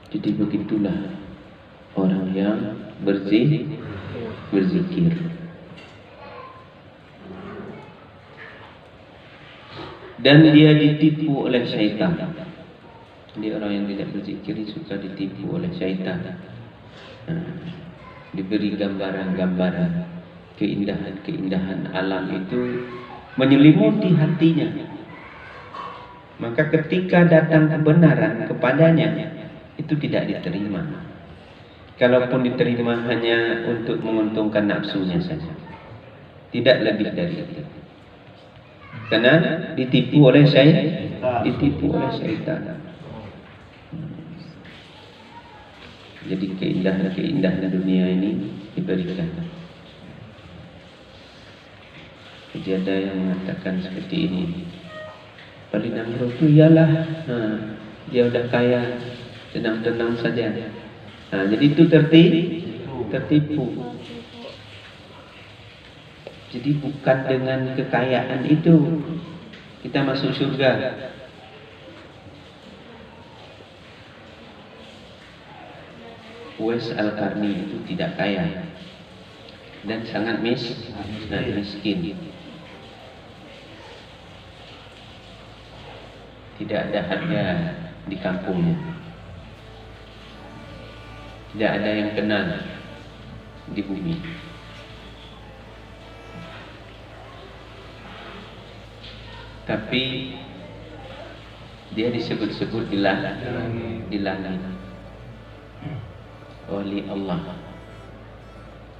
Jadi begitulah orang yang berzikir. Dan dia ditipu oleh syaitan. Jadi orang yang tidak berzikir suka ditipu oleh syaitan. Diberi gambaran-gambaran keindahan-keindahan alam itu menyelimuti hatinya. Maka ketika datang kebenaran kepadanya, itu tidak diterima. Kalaupun diterima hanya untuk menguntungkan nafsunya saja, tidak lebih dari itu. Karena ditipu oleh syaitan. Jadi keindahan dunia ini diberikan. Jadi ada yang mengatakan seperti ini, Paling Namrud itu ialah dia udah kaya, tenang-tenang saja. Jadi itu tertipu. Jadi bukan dengan kekayaan itu kita masuk surga. Uwais Al-Qarni itu tidak kaya dan sangat miskin. Tidak ada harga di kampungnya. Tidak ada yang kenal di bumi. Tapi dia disebut-sebut di langit oleh Allah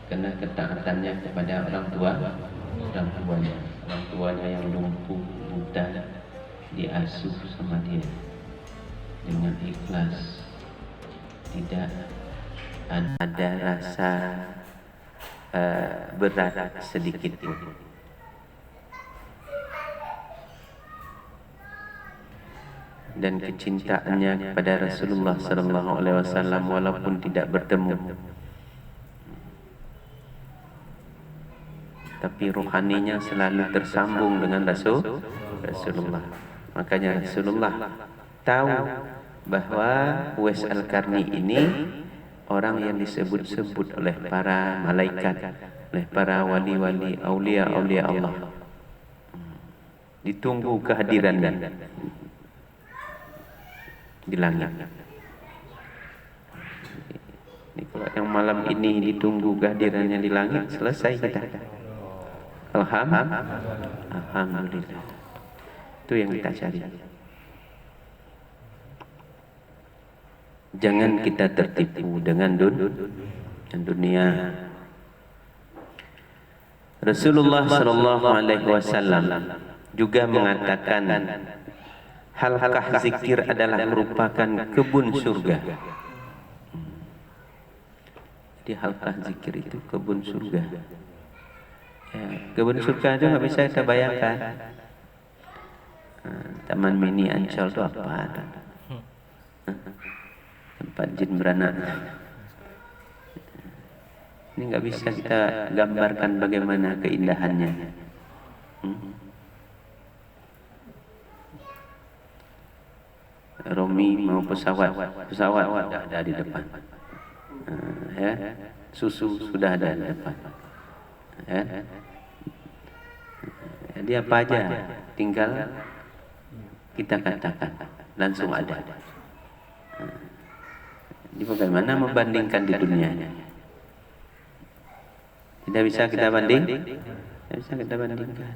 karena ketaatannya kepada orang tuanya yang lumpuh buta, diasuh sama dia dengan ikhlas, tidak ada rasa berat sedikit pun. Dan kecintaannya kepada Rasulullah SAW walaupun tidak bertemu, tapi rohaninya selalu tersambung dengan Rasulullah. Makanya Rasulullah tahu bahwa Uwais Al-Qarni ini orang yang disebut-sebut oleh para malaikat, oleh para wali-wali, aulia-aulia Allah. Ditunggu kehadirannya di langit. Ini kalau yang malam ini ditunggu kehadirannya di langit, selesai kita. Alhamdulillah. Itu yang kita cari. Jangan kita tertipu dengan dunia. Rasulullah SAW juga mengatakan, halkah zikir adalah merupakan kebun surga. Jadi halkah zikir itu kebun surga. Ya, kebun surga itu nggak bisa kita bayangkan. Taman Mini Ancol itu apa? Tempat jin beranak. Ini nggak bisa kita gambarkan bagaimana keindahannya. Romi mau pesawat ada di depan. Ya, susu sudah ada di depan. Ya. Jadi apa aja, tinggal kita katakan, langsung ada. Jadi bagaimana membandingkan di dunianya? Tidak bisa kita banding, tidak bisa kita bandingkan.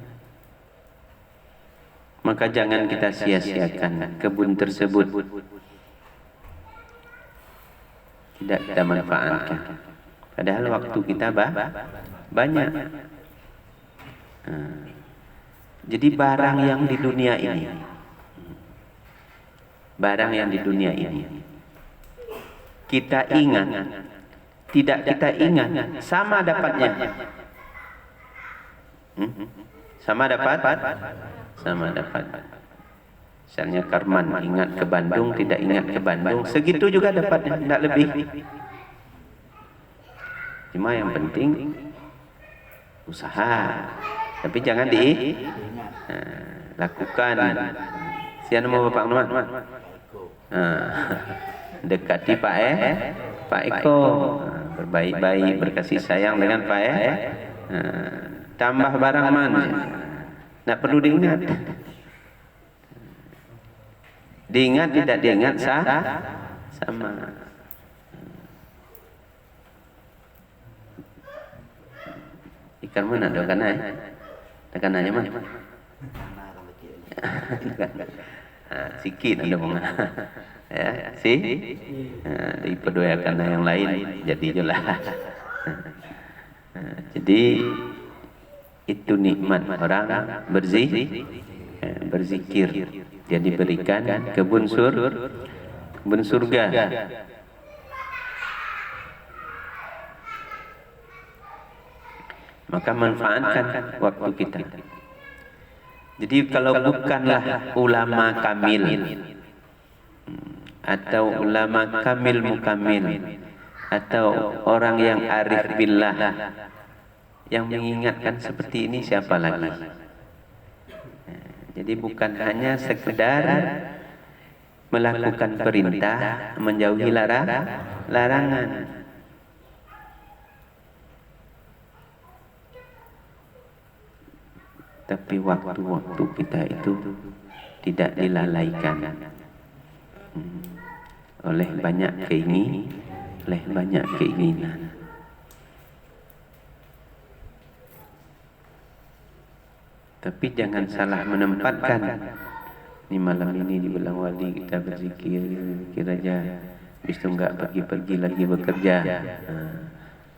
Maka jangan kita sia-siakan kebun tersebut. Tidak kita manfaatkan. Padahal waktu kita banyak. Jadi barang yang di dunia ini, kita ingat, tidak kita ingat, sama dapatnya. Sama dapat. Misalnya Karman ingat ke Bandung, tidak ingat ke Bandung, segitu juga dapatnya, tidak lebih. Cuma yang penting usaha, tapi jangan lakukan. Siapa nama Bapak Nuan? Dekati Pak Eko, berbaik-baik, berkasih sayang dengan Pak tambah barang tidak perlu diingat. Diingat tidak diingat sama. Ikan mana ada kananya mana? Sikit ada mana? Ya, diperdoakan yang lain jadi jelas. Jadi itu nikmat orang berzikir. Dia diberikan kebun surga. Maka manfaatkan waktu kita. Jadi kalau bukanlah ulama kamil atau ulama kamil mukamil atau orang yang arif billah yang mengingatkan seperti ini, siapa lagi? Jadi bukan hanya sekedar melakukan perintah, menjauhi larangan. Tapi waktu-waktu kita itu tidak dilalaikan oleh banyak keinginan. Tapi jangan salah menempatkan. Ini malam ini di Belang Wali kita berzikir aja, habis itu enggak pergi-pergi lagi bekerja,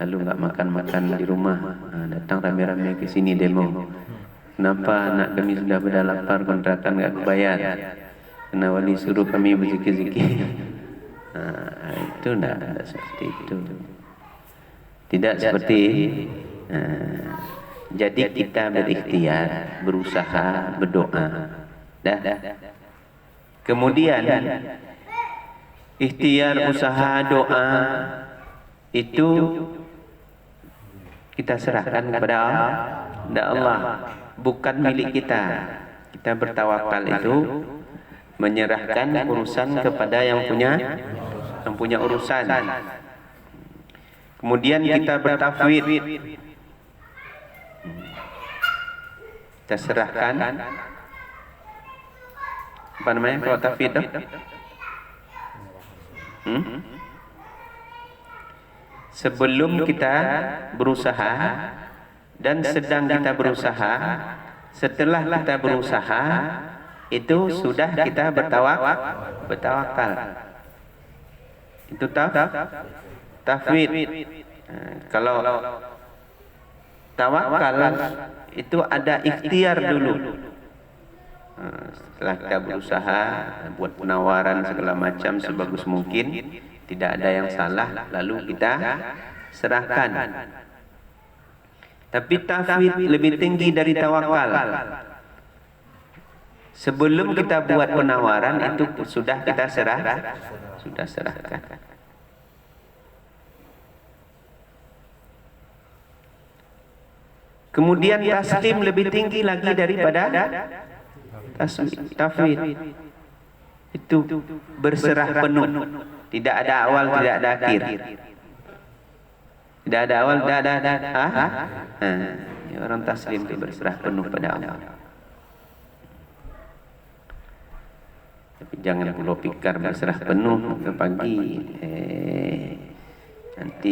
lalu enggak makan-makan di rumah, datang rame-rame ke sini demo. Kenapa anak kami sudah pada lapar, kontrakan enggak kebayar? Karena wali suruh kami berzikir-zikir. Itu enggak seperti itu. Tidak seperti jadi kita berikhtiar, berusaha, berdoa. Kemudian ikhtiar, usaha, doa itu kita serahkan kepada Allah, bukan milik kita. Kita bertawakal itu menyerahkan urusan kepada yang punya urusan. Kemudian kita bertafwid, kita serahkan apa namanya kalau tafwid itu? Sebelum kita berusaha dan sedang kita berusaha, setelah kita berusaha itu sudah kita bertawakal. Itu tafwid. Kalau tawakal itu ada ikhtiar dulu. Setelah kita berusaha buat penawaran segala macam sebagus mungkin, tidak ada yang salah, lalu kita serahkan. Tapi tafwid lebih tinggi dari tawakal. Sebelum kita buat penawaran itu sudah kita serahkan. Kemudian taslim lebih tinggi lagi daripada tafwid. Itu berserah penuh. Tidak ada awal, tidak ada akhir. Tidak ada awal, tidak ada orang taslim itu berserah penuh pada Allah. Tapi jangan pulau pikir berserah penuh ke pagi. Nanti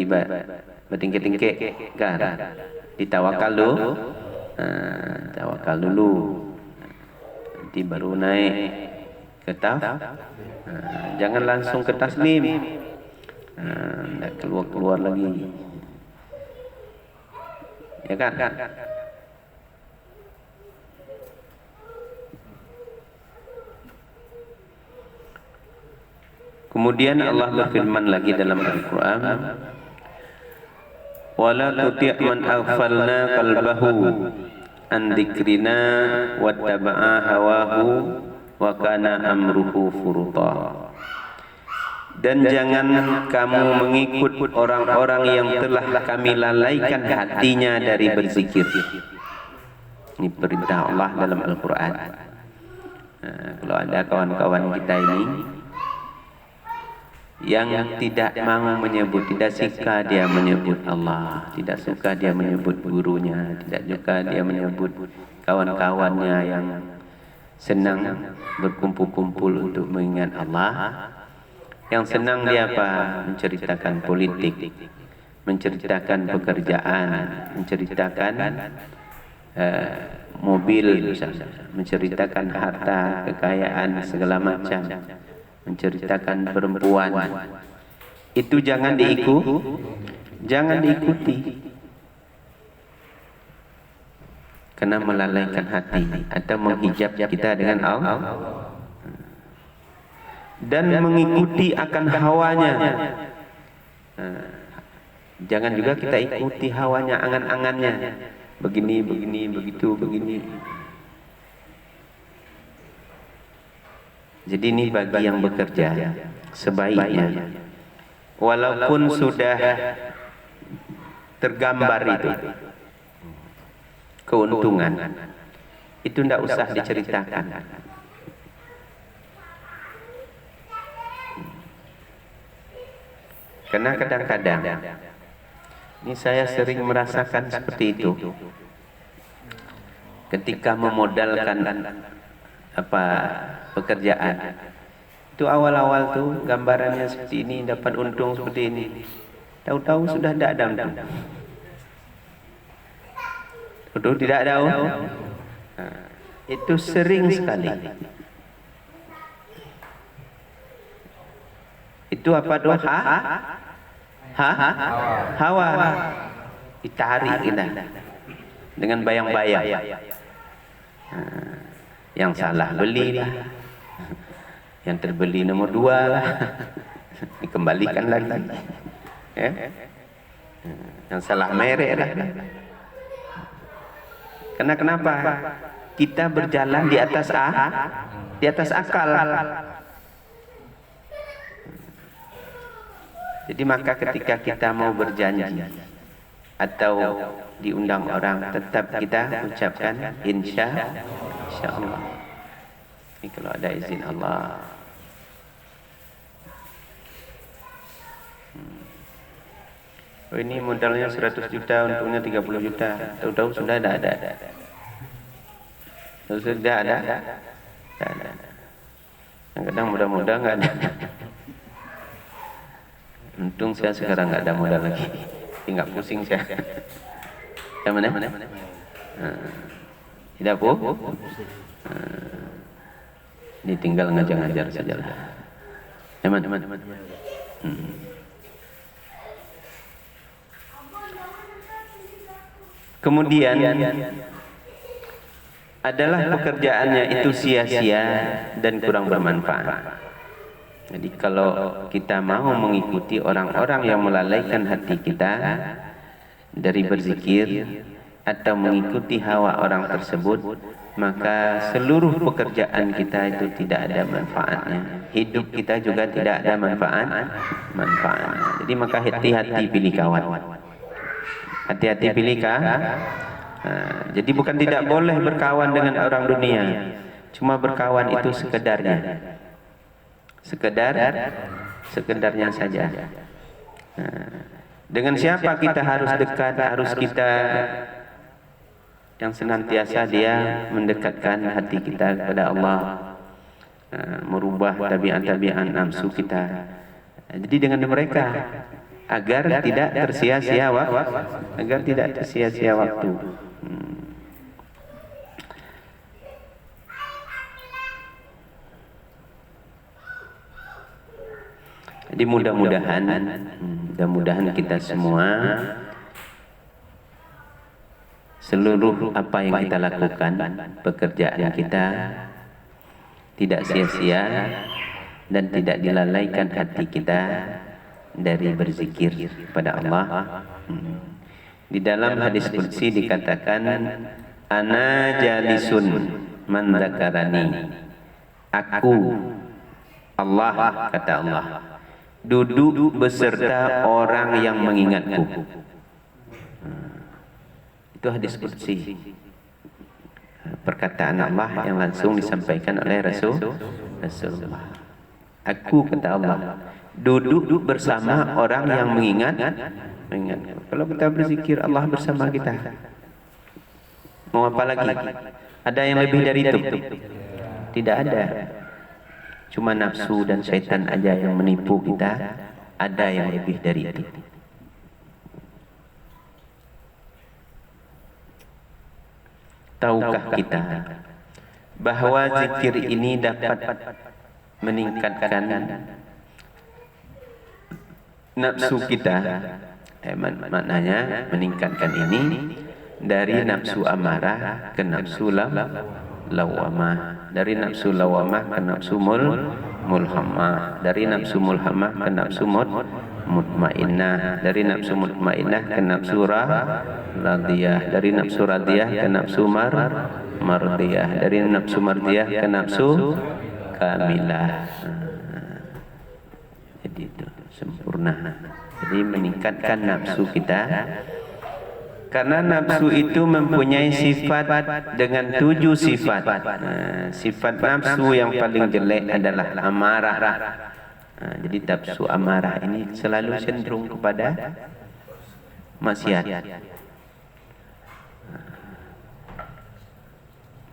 bertingkik-tingkik kan. Ditawakal dulu. Tawakal dulu. Nanti baru naik ke jangan langsung ke taslim. Nak keluar lagi. Ya kan? Kemudian Allah berfirman lagi dalam Al-Quran, wala tuti' man aghfalna qalbahu an dzikrina wattaba'a hawahu wa kana amruhu furuta. Dan jangan kamu mengikut orang-orang yang telah kami lalaikan hatinya dari berzikir. Ini perintah Allah dalam Al-Quran. Kalau ada kawan-kawan kita ini yang tidak mau menyebut, tidak suka dia menyebut Allah, tidak suka dia menyebut gurunya, tidak suka dia menyebut kawan-kawannya yang senang berkumpul-kumpul untuk mengingat Allah. Yang senang dia apa? Menceritakan politik, menceritakan pekerjaan, menceritakan mobil, menceritakan harta, kekayaan segala macam, menceritakan perempuan. Itu jangan diikuti. Karena melalaikan hati atau menghijab kita dengan Allah. Dan mengikuti akan hawanya. Jangan juga kita ikuti hawanya, angan-angannya. Begini, begitu, begini. Jadi ini bagi yang bekerja sebaiknya, walaupun sudah tergambar itu keuntungan, itu tidak usah diceritakan. Karena kadang-kadang ini saya sering merasakan seperti itu. Ketika memodalkan pekerjaan, itu awal-awal tuh gambarannya seperti ini, dapat untung seperti ini. Tahu-tahu sudah tidak ada untung. Udah tidak ada untung. Itu sering sekali. Itu apa doa? Hawa. Ditarik kita dengan bayang-bayang. Yang salah beli lah, yang terbeli nomor 2 lah, dikembalikan lagi. Yang salah merek lah. Karena kenapa? Kita berjalan di atas akal. Jadi maka ketika kita mau berjanji atau diundang orang, tetap kita ucapkan insya Allah. Ini kalau ada izin Allah. Oh, ini modalnya 100 juta, untungnya 30 juta. Tahu-tahu sudah ada. Sudah ada. Kadang mudah-mudahan nggak ada. Untung saya sekarang nggak ada modal lagi, tinggal pusing saya. Yang mana? Tidak bu? Ini tinggal ngajar-ngajar saja lah. Yang mana? Kemudian adalah pekerjaannya itu sia-sia dan kurang bermanfaat. Jadi kalau kita mau mengikuti orang-orang yang melalaikan hati kita dari berzikir, atau mengikuti hawa orang tersebut, maka seluruh pekerjaan kita itu tidak ada manfaatnya. Hidup kita juga tidak ada manfaatnya. Jadi maka hati-hati pilih kawan. Hati-hati pilih jadi bukan tidak boleh berkawan dengan orang dunia, cuma berkawan itu sekedarnya. Sekedarnya saja. Dengan siapa kita harus dekat, harus kita yang senantiasa dia mendekatkan hati kita kepada Allah, merubah tabiat-tabiat nafsu kita. Jadi dengan mereka agar tidak tersia-sia waktu. Jadi mudah-mudahan kita semua, seluruh apa yang kita lakukan, pekerjaan kita tidak sia-sia dan tidak dilalaikan hati kita dari berzikir kepada Allah. Di dalam hadis qudsi dikatakan, ana jalisun man dzakarani. Aku, Allah, kata Allah, duduk beserta orang yang mengingatku. Itu hadis qudsi, perkataan Allah yang langsung disampaikan oleh Rasulullah. Aku, kata Allah, duduk bersama orang yang mengingatku. Kalau kita berzikir, Allah bersama kita. Mau apa lagi? Ada yang lebih dari itu? Tidak ada. Cuma nafsu dan syaitan aja yang menipu kita. Ada yang lebih dari itu. Tahukah kita bahwa zikir ini dapat meningkatkan nafsu kita? Maknanya meningkatkan ini dari nafsu amarah ke nafsu lawamah, dari nafsu lawamah ke nafsu mulhamah, dari nafsu mulhamah ke nafsu mutmainnah, dari nafsu mutmainnah ke nafsu radiyah, dari nafsu radiyah ke nafsu mardiyah, dari nafsu mardiyah ke nafsu kamilah. Jadi itu sempurna. Jadi meningkatkan nafsu kita, karena nafsu itu mempunyai sifat dengan 7 sifat. Sifat nafsu yang paling jelek adalah amarah. Jadi nafsu amarah ini selalu cenderung kepada maksiat.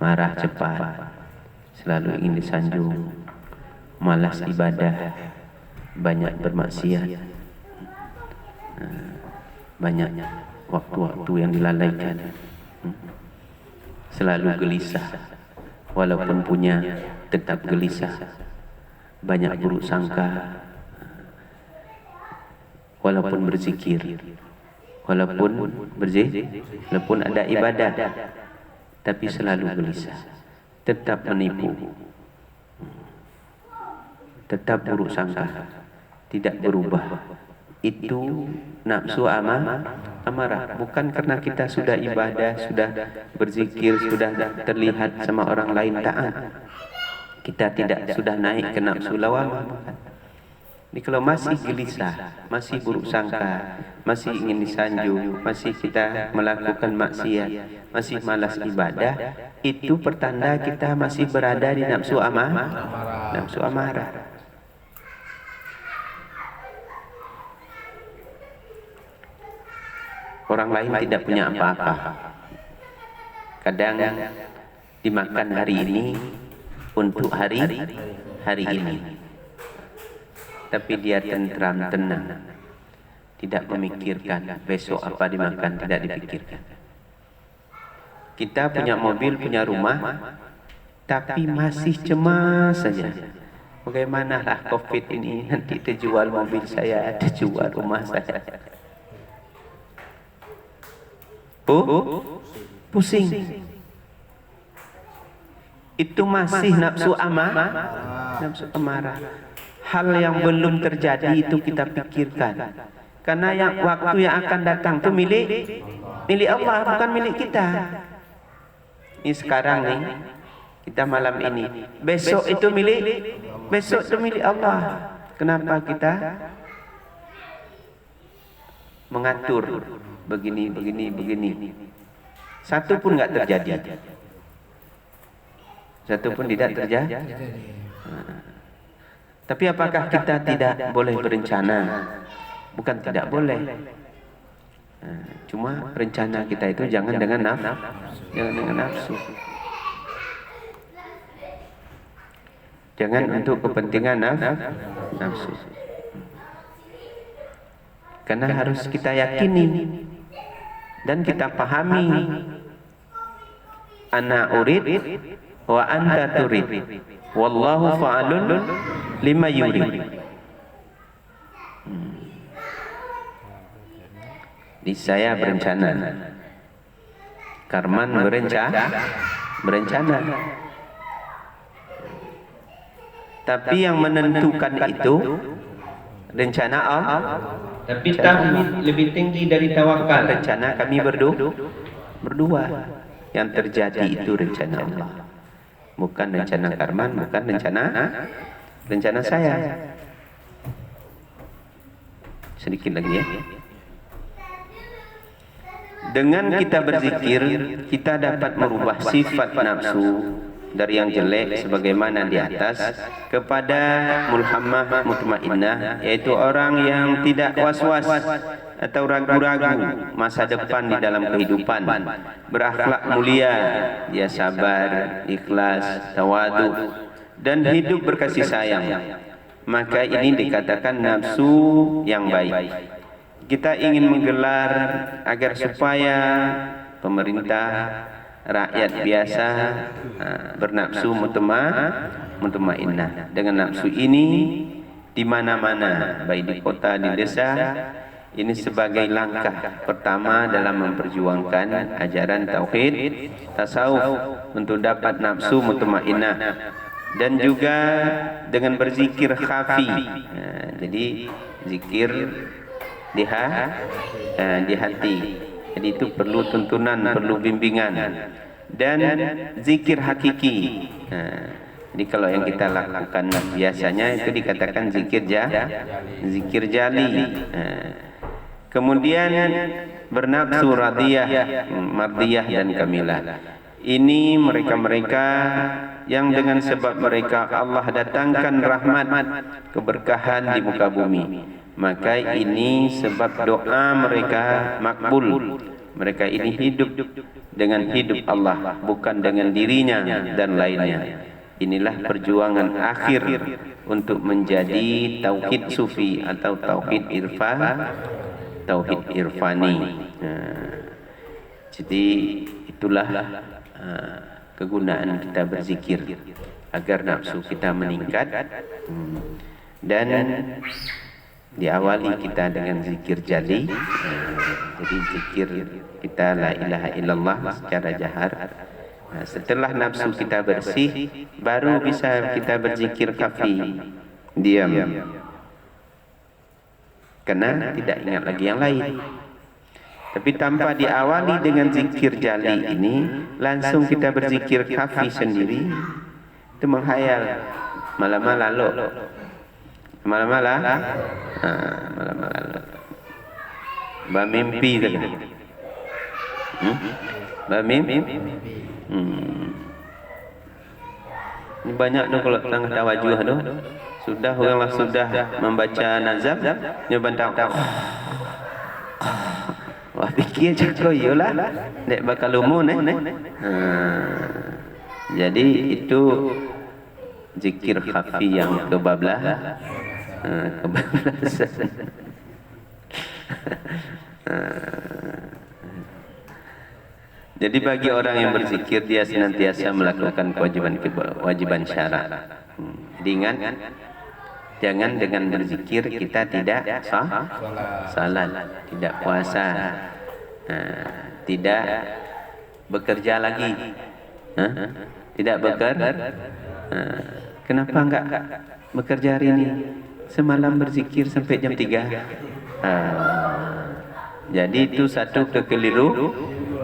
Marah cepat, selalu ingin disanjung, malas ibadah, banyak bermaksiat, banyak waktu-waktu yang dilalaikan, selalu gelisah, walaupun punya tetap gelisah, banyak buruk sangka, walaupun berzikir, walaupun ada ibadah, tapi selalu gelisah, tetap menipu, tetap buruk sangka, tidak berubah. Itu nafsu amarah. Bukan karena kita sudah ibadah, sudah berzikir, sudah terlihat sama orang lain taat, kita tidak sudah naik ke nafsu lawamah. Jadi kalau masih gelisah, masih buruk sangka, masih ingin disanjung, masih kita melakukan maksiat, masih malas ibadah, itu pertanda kita masih berada di nafsu amarah. Orang lain tidak punya apa-apa, kadang dimakan hari ini untuk hari ini, tapi dia tentram, tenang, tidak memikirkan besok apa dimakan, tidak dipikirkan. Kita punya mobil, punya rumah, tapi masih cemas saja. Bagaimanalah COVID ini, nanti terjual mobil saya, terjual rumah saya. Pusing. Itu masih nafsu amarah. Hal yang belum terjadi itu kita pikirkan. Karena waktu yang akan datang itu milik Allah, bukan milik kita. Ini sekarang nih, kita malam ini. Besok itu milik Allah. Kenapa kita mengatur begini? Satu pun nggak terjadi. Satu pun tidak terjadi. Tapi apakah kita tidak boleh berencana? Bukan tidak boleh. Cuma rencana kita itu jangan dengan nafsu. Jangan untuk kepentingan nafsu. Karena harus kita yakini dan kita pahami. Ana urid wa anta turid. Wallahu fa'alun lima yurid. Di saya berencana, Karman berencana. Tapi yang menentukan itu rencana Allah. Tapi tauhid lebih tinggi dari tawakal. Rencana kami berdua. Yang terjadi itu rencana Allah, bukan rencana Karman, bukan rencana saya. Sedikit lagi ya. Dengan kita berzikir, kita dapat merubah sifat nafsu dari yang jelek sebagaimana di atas kepada mulhammah mutmainnah, yaitu orang yang tidak was-was atau ragu-ragu masa depan di dalam kehidupan, berakhlak mulia, dia sabar, ikhlas, tawadu, dan hidup berkasih sayang. Maka ini dikatakan nafsu yang baik. Kita ingin menggelar agar supaya pemerintah, rakyat biasa bernafsu mutmainnah. Dengan nafsu ini di mana-mana, baik di kota, di desa, ini sebagai langkah pertama dalam memperjuangkan ajaran tauhid, tasawuf untuk dapat nafsu mutmainnah. Dan juga dengan berzikir khafi. Jadi zikir di hati. Jadi itu perlu tuntunan, perlu bimbingan. Dan zikir hakiki. Jadi kalau yang kita lakukan biasanya itu dikatakan zikir jali. Kemudian bernafsu radiyah, mardiyah dan kamilah. Ini mereka-mereka yang dengan sebab mereka Allah datangkan rahmat, keberkahan di muka bumi. Maka ini sebab doa mereka makbul. Mereka ini hidup dengan hidup Allah, bukan dengan dirinya dan lainnya. Inilah perjuangan akhir untuk menjadi tauhid sufi atau tauhid irfani. Jadi itulah kegunaan kita berzikir agar nafsu kita meningkat. Dan diawali kita dengan zikir jali. Jadi zikir kita la ilaha illallah secara jahar. Setelah nafsu kita bersih, baru bisa kita berzikir khafi, diam, karena tidak ingat lagi yang lain. Tapi tanpa diawali dengan zikir jali ini, langsung kita berzikir khafi sendiri, itu menghayal malam-malam lo. Malam-malam mimpi tadi. Mimpi. Ini banyak tuh kalau tengah tawajuh tuh. Sudah orang sudah membaca nazam, dia bantang. Wah fikir cakap yolah, dek bakal umun Jadi itu zikir khafi yang kebablasan. Jadi bagi orang yang berzikir, dia senantiasa melakukan kewajiban syarak. Ingat, jangan dengan berzikir kita tidak salat, tidak puasa, tidak bekerja lagi, tidak bekerja. Kenapa enggak bekerja hari ini? Semalam berzikir sampai jam 3. Jadi itu satu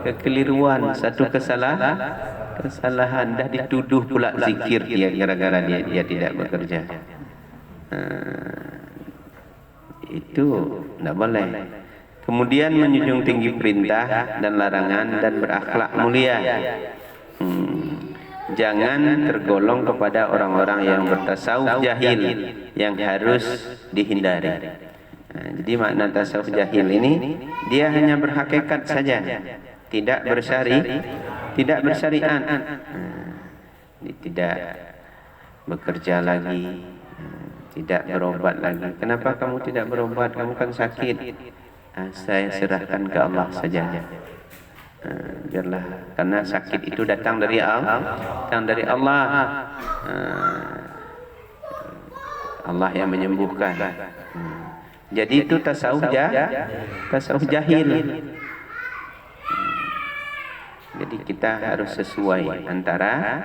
kekeliruan, satu kesalahan. Dah dituduh pula zikir dia gara-gara dia tidak bekerja. Itu tidak boleh. Kemudian menjunjung tinggi perintah dan larangan dan berakhlak mulia. Jangan tergolong kepada orang-orang yang bertasawuf jahil yang harus dihindari. Jadi makna tasawuf jahil ini dia hanya berhakikat saja, tidak bersyariat, tidak bekerja lagi, tidak berobat lagi. Kenapa kamu tidak berobat? Kamu kan sakit. Saya serahkan ke Allah saja. Biarlah, karena sakit itu datang dari Allah. Allah yang menyembuhkan. Jadi itu tasawuf jahil. Jadi kita harus sesuai antara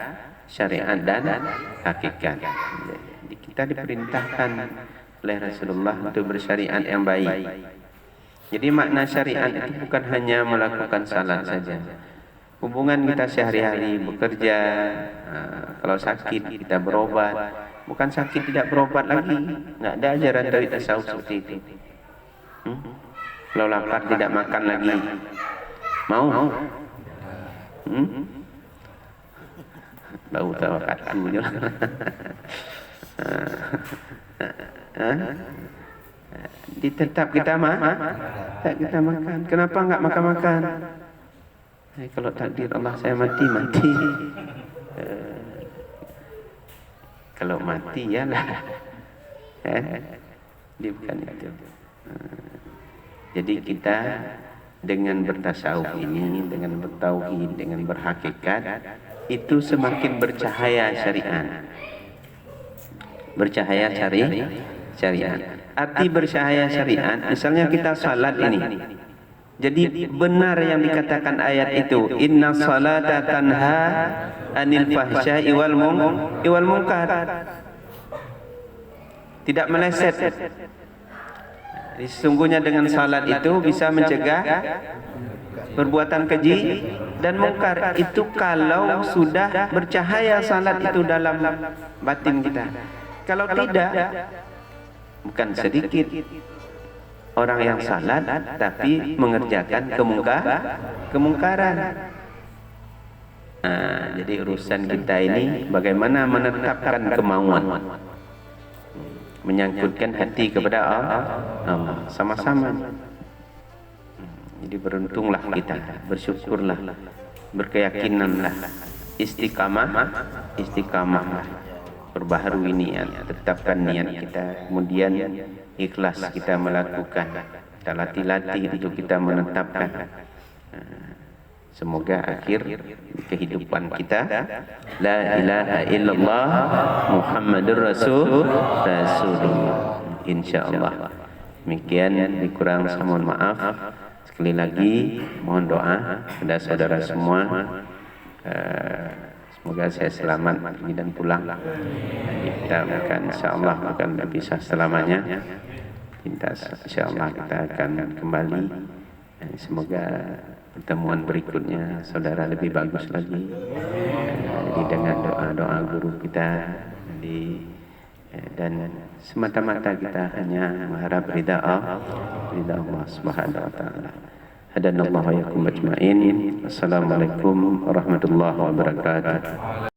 syariat dan hakikat. Jadi kita diperintahkan oleh Rasulullah untuk bersyariat yang baik. Jadi makna syariat itu bukan hanya melakukan salat saja. Hubungan kita sehari-hari, bekerja, kalau sakit kita berobat. Bukan sakit tidak berobat lagi. Nggak ada ajaran dari tasawuf seperti itu. Kalau lapar tidak makan lagi. Mau? Bau tawakatku. Tetap kita makan. Kenapa enggak makan? Kalau takdir Allah saya mati. Kalau mati ya lah. Dia bukan itu. Jadi kita dengan bertasawuf ini, dengan bertauhid, dengan berhakikat, itu semakin bercahaya syariat. Bercahaya syariat. Arti bercahaya syariat, misalnya kita salat ini. Jadi benar yang dikatakan ayat itu, inna salata tanha anil fahsya'i wal munkar. Tidak meleset. Sesungguhnya dengan salat itu bisa mencegah perbuatan keji dan mungkar. Itu kalau sudah bercahaya salat itu dalam batin kita. Kalau tidak, bukan sedikit orang yang salat tapi mengerjakan kemungkaran. Jadi urusan kita ini bagaimana menetapkan kemauan, menyangkutkan hati kepada Allah sama-sama. Jadi beruntunglah kita, bersyukurlah, berkeyakinanlah, istiqamahlah. Perbaharui niat, tetapkan niat kita, kemudian ikhlas kita melakukan, kita latih untuk kita menetapkan. Semoga akhir kehidupan kita la ilaha illallah Muhammadur Rasulullah, insyaallah. Demikian, dikurang saya mohon maaf. Sekali lagi mohon doa kepada saudara semua. Semoga saya selamat pergi dan pulang. Kita akan insyaallah bukan berpisah selamanya. Insyaallah kita akan kembali. Semoga pertemuan berikutnya saudara lebih bagus lagi. Jadi dengan doa-doa guru kita dan semata-mata kita hanya mengharap ridha Allah Subhanahu wa taala. Hadanallahu wa iyyakum ajmain. Assalamualaikum warahmatullahi wabarakatuh.